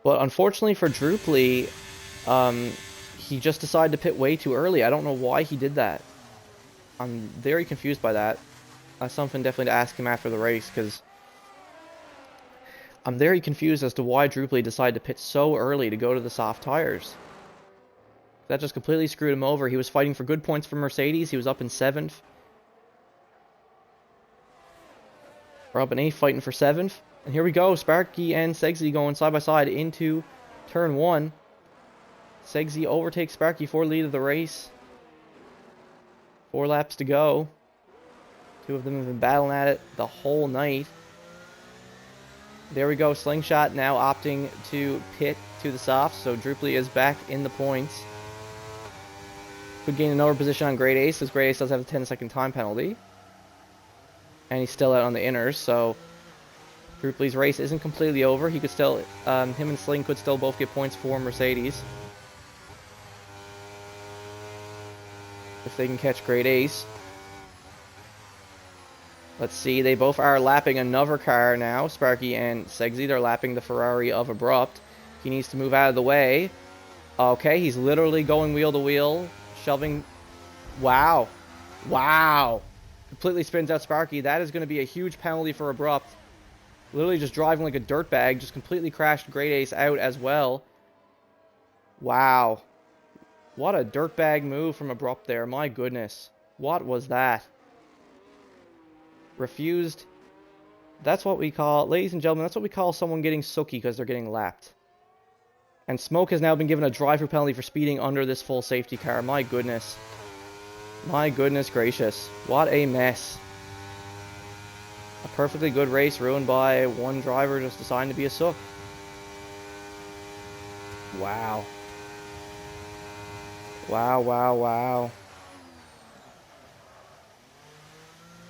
But unfortunately for Druply, he just decided to pit way too early. I don't know why he did that. I'm very confused by that. That's something definitely to ask him after the race, because I'm very confused as to why Druply decided to pit so early to go to the soft tires. That just completely screwed him over. He was fighting for good points for Mercedes. He was up in 7th. Or up in 8th, fighting for 7th. And here we go. Sparky and Sigsy going side by side into turn 1. Sigsy overtakes Sparky for lead of the race. 4 laps to go. Two of them have been battling at it the whole night. There we go. Slingshot now opting to pit to the softs. So Druply is back in the points. Could gain another position on Great Ace, as Great Ace does have a 10-second time penalty. And he's still out on the inners, so Druply's race isn't completely over. He could still, him and Sling could still both get points for Mercedes. If they can catch Great Ace. Let's see, they both are lapping another car now. Sparky and Sigsy, they're lapping the Ferrari of Abrupt. He needs to move out of the way. Okay, he's literally going wheel to wheel, shoving. Wow. Wow. Completely spins out Sparky. That is going to be a huge penalty for Abrupt. Literally just driving like a dirtbag. Just completely crashed Great Ace out as well. Wow. What a dirtbag move from Abrupt there. My goodness. What was that? Refused. That's what we call, ladies and gentlemen, that's what we call someone getting sooky because they're getting lapped. And Smoke has now been given a drive-through penalty for speeding under this full safety car. My goodness. My goodness gracious. What a mess. A perfectly good race ruined by one driver just deciding to be a sook. Wow. Wow, wow, wow.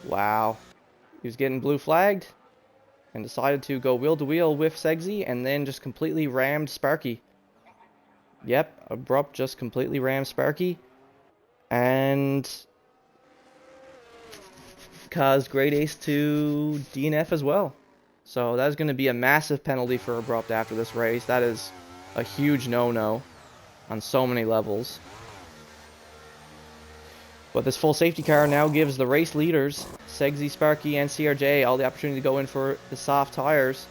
Wow. He was getting blue flagged and decided to go wheel to wheel with Sigsy and then just completely rammed Sparky. Yep, Abrupt just completely rammed Sparky and caused Great Ace to DNF as well. So that is going to be a massive penalty for Abrupt after this race. That is a huge no-no on so many levels. But this full safety car now gives the race leaders, Sigsy, Sparky, and CRJ, all the opportunity to go in for the soft tires.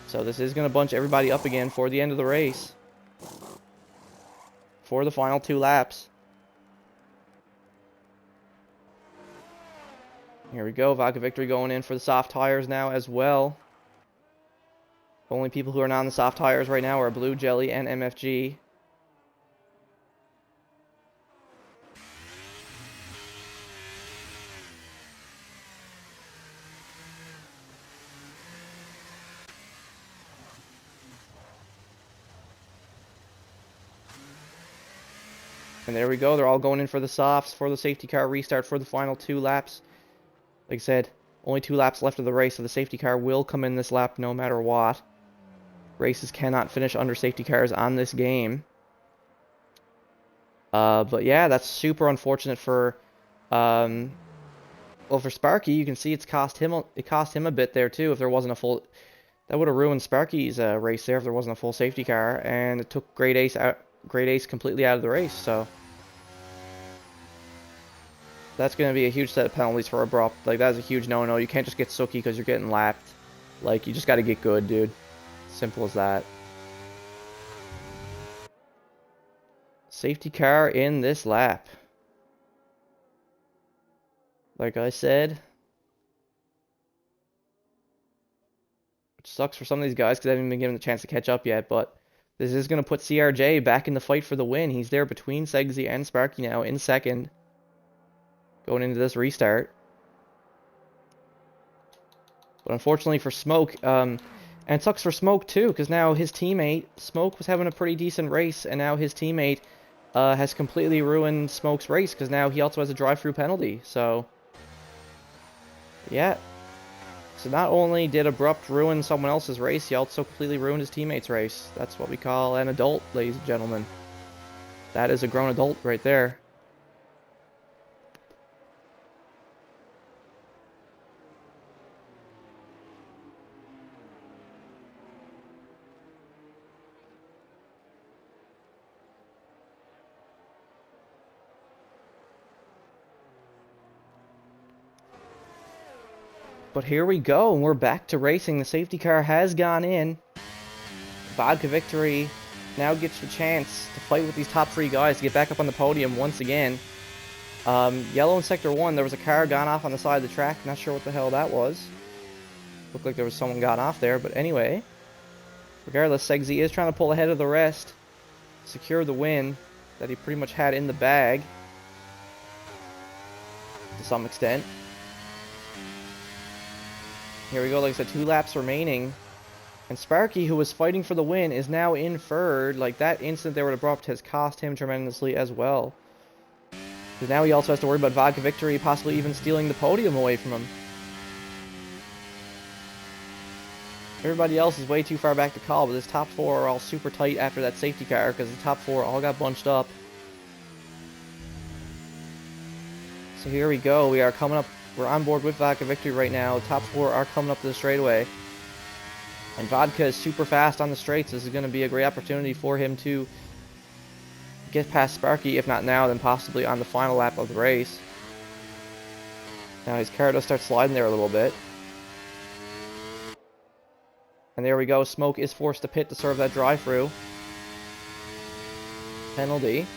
So this is going to bunch everybody up again for the end of the race. For the final 2 laps. Here we go, Vodka Victory going in for the soft tires now as well. Only people who are not on the soft tires right now are Blue, Jelly, and MFG. And there we go, they're all going in for the softs, for the safety car restart for the final 2 laps. Like I said, only 2 laps left of the race, so the safety car will come in this lap no matter what. Races cannot finish under safety cars on this game. But yeah, that's super unfortunate for, well, for Sparky. You can see it cost him a bit there too. If there wasn't a full, that would have ruined Sparky's race there if there wasn't a full safety car, and it took Great Ace completely out of the race. So that's going to be a huge set of penalties for Abrupt. Like, that's a huge no-no. You can't just get sooky because you're getting lapped. Like, you just got to get good, dude. Simple as that. Safety car in this lap. Like I said, which sucks for some of these guys because they haven't been given the chance to catch up yet, but this is going to put CRJ back in the fight for the win. He's there between Segsy and Sparky now in second, going into this restart. But unfortunately for Smoke, and it sucks for Smoke too, because now his teammate, Smoke was having a pretty decent race, and now his teammate has completely ruined Smoke's race, because now he also has a drive-through penalty. So, yeah. So not only did Abrupt ruin someone else's race, he also completely ruined his teammate's race. That's what we call an adult, ladies and gentlemen. That is a grown adult right there. But here we go, and we're back to racing. The safety car has gone in. Vodka Victory now gets the chance to fight with these top three guys to get back up on the podium once again. Yellow in Sector 1, there was a car gone off on the side of the track. Not sure what the hell that was. Looked like there was someone gone off there, but anyway. Regardless, Segsy is trying to pull ahead of the rest. Secure the win that he pretty much had in the bag. To some extent. Here we go, like I said, 2 laps remaining. And Sparky, who was fighting for the win, is now in third. Like, that incident there with Abrupt has cost him tremendously as well. Because now he also has to worry about Vodka Victory possibly even stealing the podium away from him. Everybody else is way too far back to call, but this top 4 are all super tight after that safety car, because the top 4 all got bunched up. So here we go, we are coming up. We're on board with Vodka Victory right now. The top 4 are coming up to the straightaway. And Vodka is super fast on the straights. This is going to be a great opportunity for him to get past Sparky. If not now, then possibly on the final lap of the race. Now his car does start sliding there a little bit. And there we go. Smoke is forced to pit to serve that drive-through. Penalty.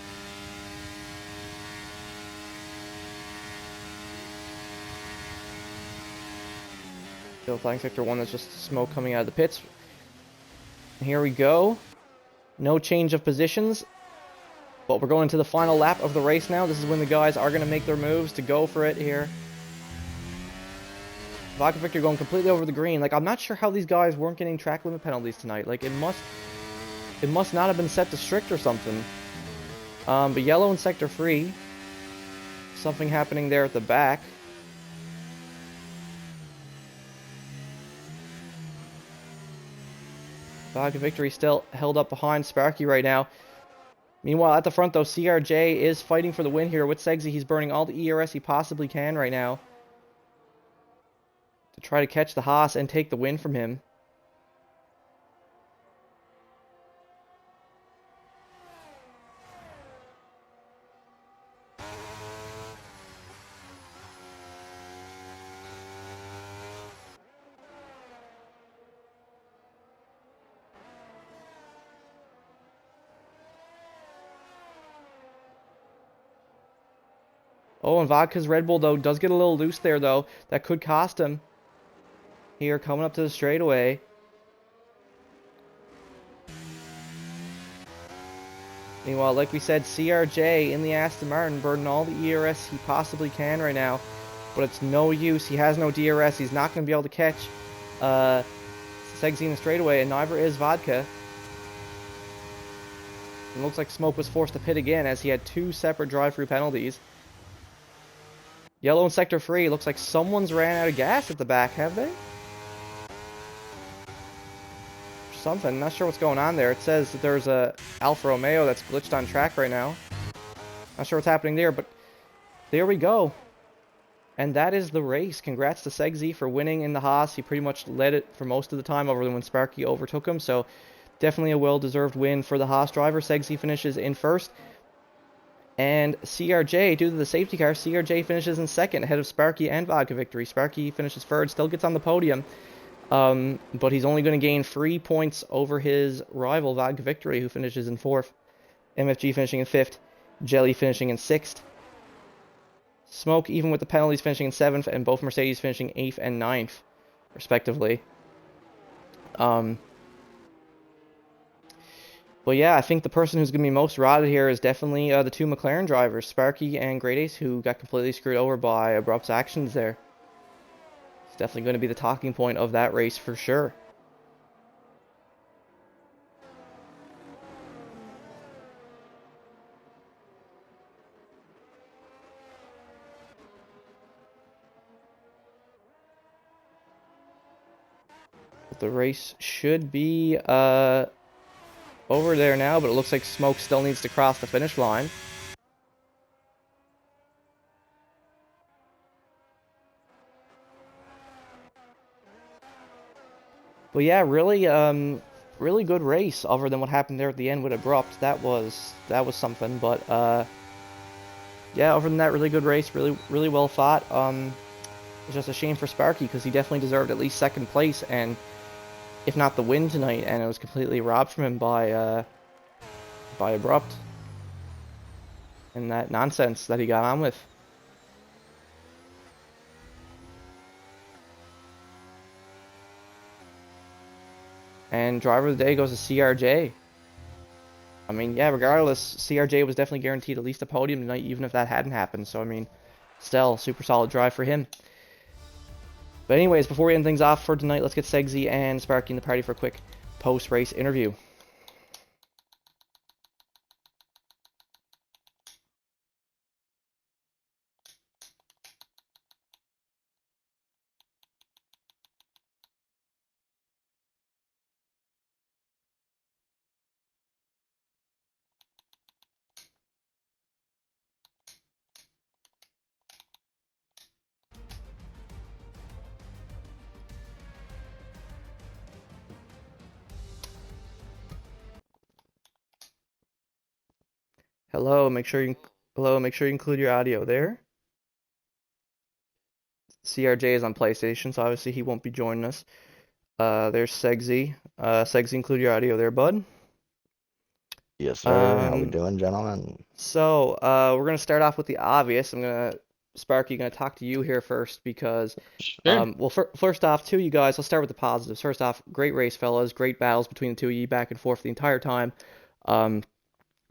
Still flying Sector 1, that's just smoke coming out of the pits. Here we go. No change of positions. But we're going to the final lap of the race now. This is when the guys are going to make their moves to go for it here. Vodka Victor going completely over the green. Like, I'm not sure how these guys weren't getting track limit penalties tonight. Like, it must not have been set to strict or something. But yellow in Sector 3. Something happening there at the back. Vodka Victory still held up behind Sparky right now. Meanwhile, at the front, though, CRJ is fighting for the win here with Segsy. He's burning all the ERS he possibly can right now to try to catch the Haas and take the win from him. Oh, and Vodka's Red Bull, though, does get a little loose there, though. That could cost him. Here, coming up to the straightaway. Meanwhile, like we said, CRJ in the Aston Martin burning all the ERS he possibly can right now. But it's no use. He has no DRS. He's not going to be able to catch Segsy in the straightaway, and neither is Vodka. It looks like Smoke was forced to pit again as he had 2 separate drive-through penalties. Yellow in Sector 3. Looks like someone's ran out of gas at the back, have they? Something. Not sure what's going on there. It says that there's a Alfa Romeo that's glitched on track right now. Not sure what's happening there, but there we go. And that is the race. Congrats to Segsy for winning in the Haas. He pretty much led it for most of the time over when Sparky overtook him. So definitely a well-deserved win for the Haas driver. Segsy finishes in first. And CRJ, due to the safety car, CRJ finishes in second ahead of Sparky and Vodka Victory. Sparky finishes third, still gets on the podium. But he's only going to gain 3 points over his rival, Vodka Victory, who finishes in 4th. MFG finishing in 5th. Jelly finishing in 6th. Smoke, even with the penalties, finishing in 7th, and both Mercedes finishing 8th and 9th, respectively. But yeah, I think the person who's going to be most rotted here is definitely the 2 McLaren drivers, Sparky and Great Ace, who got completely screwed over by Abrupt's actions there. It's definitely going to be the talking point of that race for sure. But the race should be over there now, but it looks like Smoke still needs to cross the finish line. But yeah, really, really good race. Other than what happened there at the end with Abrupt, that was something. But yeah, other than that, really good race, really well fought. It's just a shame for Sparky because he definitely deserved at least 2nd place, and if not the win tonight, and it was completely robbed from him by Abrupt and that nonsense that he got on with. And driver of the day goes to CRJ. I mean, yeah, regardless, CRJ was definitely guaranteed at least a podium tonight, even if that hadn't happened. So, I mean, still, super solid drive for him. But anyways, before we end things off for tonight, let's get Segsy and Sparky in the party for a quick post-race interview. Hello, make sure you include your audio there. CRJ is on PlayStation, so obviously he won't be joining us. There's Segsy. Segsy, include your audio there, bud. Yes, sir. How we doing, gentlemen? So, we're gonna start off with the obvious. Sparky, gonna talk to you here first because, Sure. well, first off, to you guys, let's start with the positives. First off, great race, fellas. Great battles between the two of you, back and forth the entire time.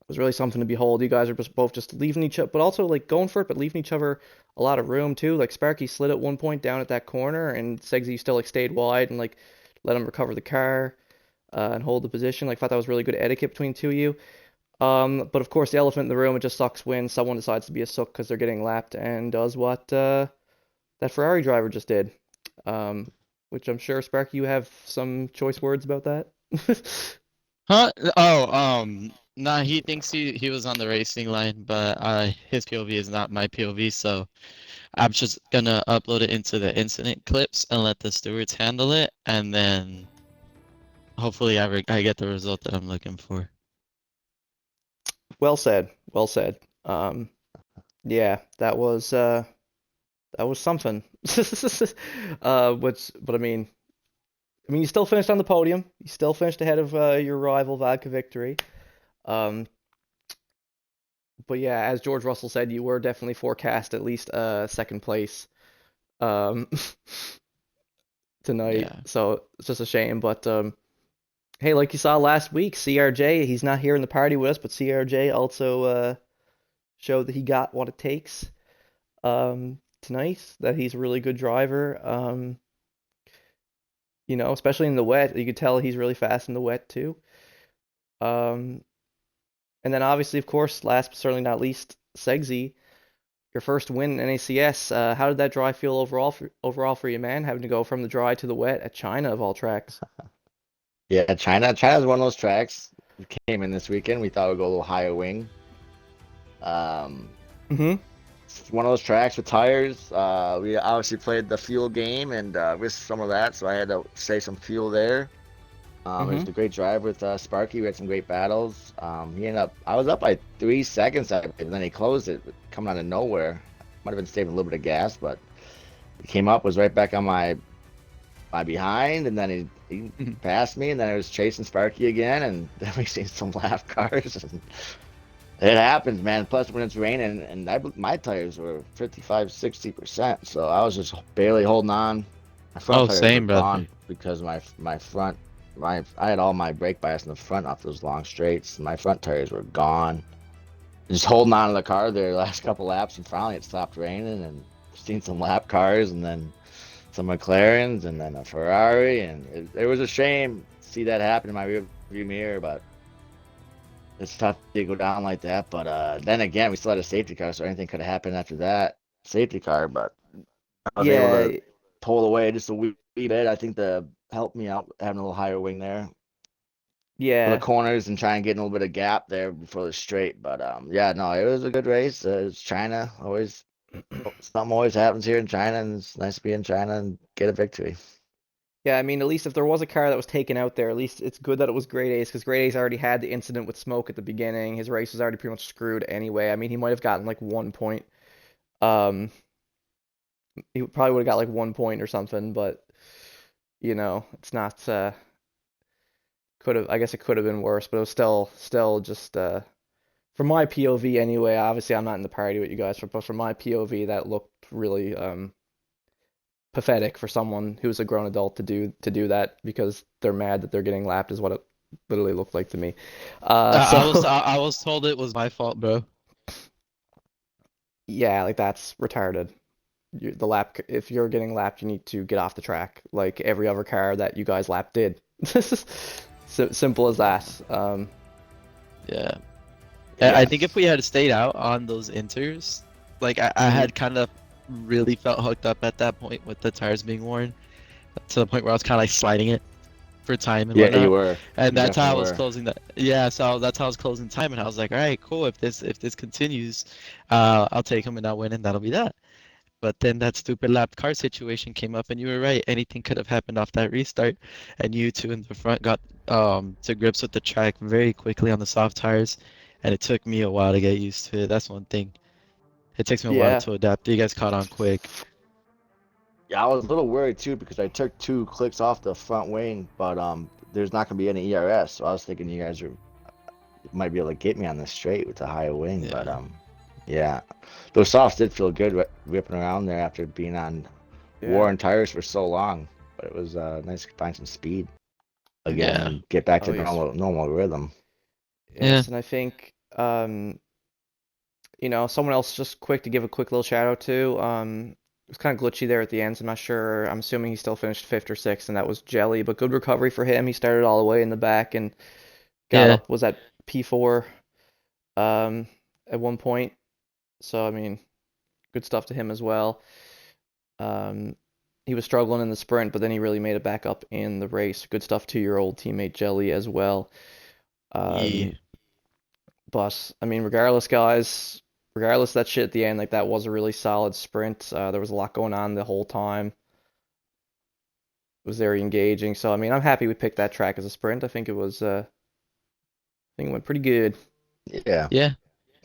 It was really something to behold. You guys are both leaving each other, but also like going for it, but leaving each other a lot of room too. Like Sparky slid at one point down at that corner, and Segsy still like stayed wide and like let him recover the car and hold the position. Like, I thought that was really good etiquette between the two of you. But of course, the elephant in the room, it just sucks when someone decides to be a sook because they're getting lapped and does what that Ferrari driver just did. Which I'm sure, Sparky, you have some choice words about that. Huh? Oh, nah, he thinks he was on the racing line, but his POV is not my POV, so I'm just gonna upload it into the incident clips and let the stewards handle it, and then hopefully I get the result that I'm looking for. Well said. Well said. Yeah, that was something. But I mean, you still finished on the podium. You still finished ahead of your rival, Vodka Victory. But yeah, as George Russell said, you were definitely forecast at least 2nd place tonight. Yeah. So it's just a shame. But hey, like you saw last week, CRJ, he's not here in the party with us, but CRJ also showed that he got what it takes tonight, that he's a really good driver. You know, especially in the wet. You could tell he's really fast in the wet too. And then obviously, of course, last but certainly not least, Segsy, your first win in NACS. How did that dry feel overall for you, man? Having to go from the dry to the wet at China of all tracks. Yeah, China's one of those tracks. We came in this weekend. We thought we'd go a little higher wing. It's one of those tracks with tires. We obviously played the fuel game and risked some of that, so I had to save some fuel there. It was a great drive with Sparky. We had some great battles. I was up by 3 seconds, and then he closed it, coming out of nowhere. Might have been saving a little bit of gas, but he came up, was right back on my my behind, and then he passed me, and then I was chasing Sparky again, and then we seen some lap cars. And it happens, man. Plus, when it's raining, and my tires were 55, 60%, so I was just barely holding on. My front Oh, tires were same, brother. gone because my front, I had all my brake bias in the front off those long straights. My front tires were gone. Just holding on to the car there last couple laps, and finally it stopped raining, and seen some lap cars, and then some McLarens, and then a Ferrari, and it was a shame to see that happen in my rear view mirror, but it's tough to go down like that. But then again, we still had a safety car, so anything could have happened after that safety car. But I was able Yeah, to pull away just a wee bit. I think to help me out having a little higher wing there for the yeah. corners and try and get a little bit of gap there before the straight. But yeah, no, it was a good race. It's China, always something always happens here in China, and it's nice to be in China and get a victory. Yeah, I mean, at least if there was a car that was taken out there, at least it's good that it was Grade A's because Grade A's already had the incident with smoke at the beginning. His race was already pretty much screwed anyway. I mean, he might have gotten like 1 point. Um, he probably would have got like 1 point or something, but it's not. Could have. I guess it could have been worse, but it was still just from my POV anyway. Obviously, I'm not in the party with you guys, but from my POV, that looked really pathetic for someone who's a grown adult to do that because they're mad that they're getting lapped is what it literally looked like to me. So I was told it was my fault, bro. yeah, like that's retarded. If you're getting lapped, you need to get off the track like every other car that you guys lapped did. So simple as that. Yeah. I Yeah, think if we had stayed out on those inters, like I Mhm. had kind of really felt hooked up at that point with the tires being worn to the point where I was kind of like sliding it for time and yeah, you whatnot. were, And you that's how I definitely was were. closing that. Yeah, so that's how I was closing time, and I was like, all right, cool. If this continues, I'll take him and I'll win, and that'll be that. But then that stupid lap car situation came up, and you were right. Anything could have happened off that restart, and you two in the front got to grips with the track very quickly on the soft tires, and it took me a while to get used to it. That's one thing. It takes me a while Yeah, to adapt. You guys caught on quick. Yeah, I was a little worried too because I took 2 clicks off the front wing, but there's not gonna be any ERS, so I was thinking you guys might be able to get me on the straight with the higher wing, but Yeah. yeah, those softs did feel good ripping around there after being on yeah. worn tires for so long, but it was nice to find some speed again Yeah. and get back Oh to yes, normal rhythm. Yeah. yes, and I think someone else just quick to give a quick little shout out to. It was kind of glitchy there at the end, so I'm not sure. I'm assuming he still finished fifth or sixth, and that was Jelly. But good recovery for him. He started all the way in the back and got Yeah. up. Was at P4 um, at one point. So I mean, good stuff to him as well. Um, he was struggling in the sprint, but then he really made it back up in the race. Good stuff to your old teammate Jelly as well. Yeah. Um, but I mean, regardless of that shit at the end, like that was a really solid sprint. There was a lot going on the whole time. It was very engaging. So I mean, I'm happy we picked that track as a sprint. I think it went pretty good. Yeah, Yeah.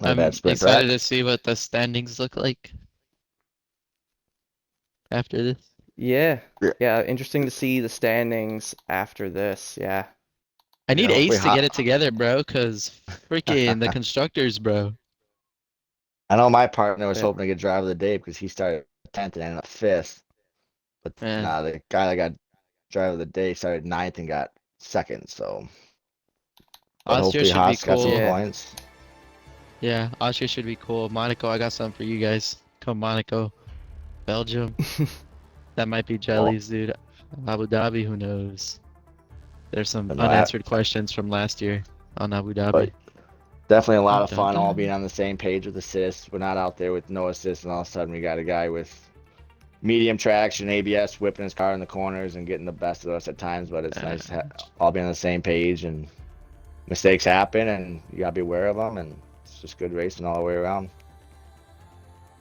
not a bad I'm sprint excited track. to see what the standings look like after this. Yeah. Yeah, Yeah, interesting to see the standings after this. Yeah. I yeah. need Hopefully Ace to get it hot. together, bro, because freaking the constructors, bro. I know my partner was Yeah. hoping to get driver of the day because he started 10th and ended up 5th. But Man, nah, the guy that got driver of the day started 9th and got 2nd. But Austria hopefully should be Haas got some cool. Yeah. points. Yeah, Austria should be cool. Monaco, I got something for you guys. Come Monaco. Belgium. That might be Well, jellies, dude. Abu Dhabi, who knows? There's some I know, unanswered questions from last year on Abu but Dhabi. definitely a lot Dun, of dun, fun all being dun. on the same page with assists. We're not out there with no assists, and all of a sudden we got a guy with medium traction, ABS, whipping his car in the corners and getting the best of us at times. But it's nice to all be on the same page, and mistakes happen, and you gotta be aware of them. And it's just good racing all the way around.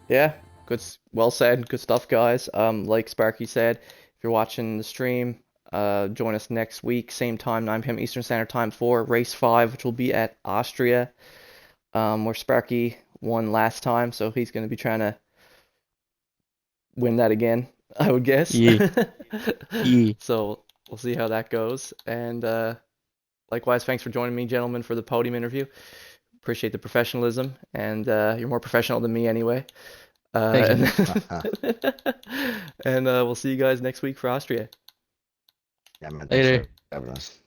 Yeah, good. Well said. Good stuff, guys. Like Sparky said, if you're watching the stream, join us next week, same time, 9 p.m. Eastern Standard Time for race 5, which will be at Austria, where Sparky won last time, so he's going to be trying to win that again. I would guess. Yeah. Yeah. So we'll see how that goes. And likewise, thanks for joining me, gentlemen, for the podium interview. Appreciate the professionalism, and you're more professional than me anyway. Thank you. And we'll see you guys next week for Austria. Yeah, man. Thanks Later. for having us.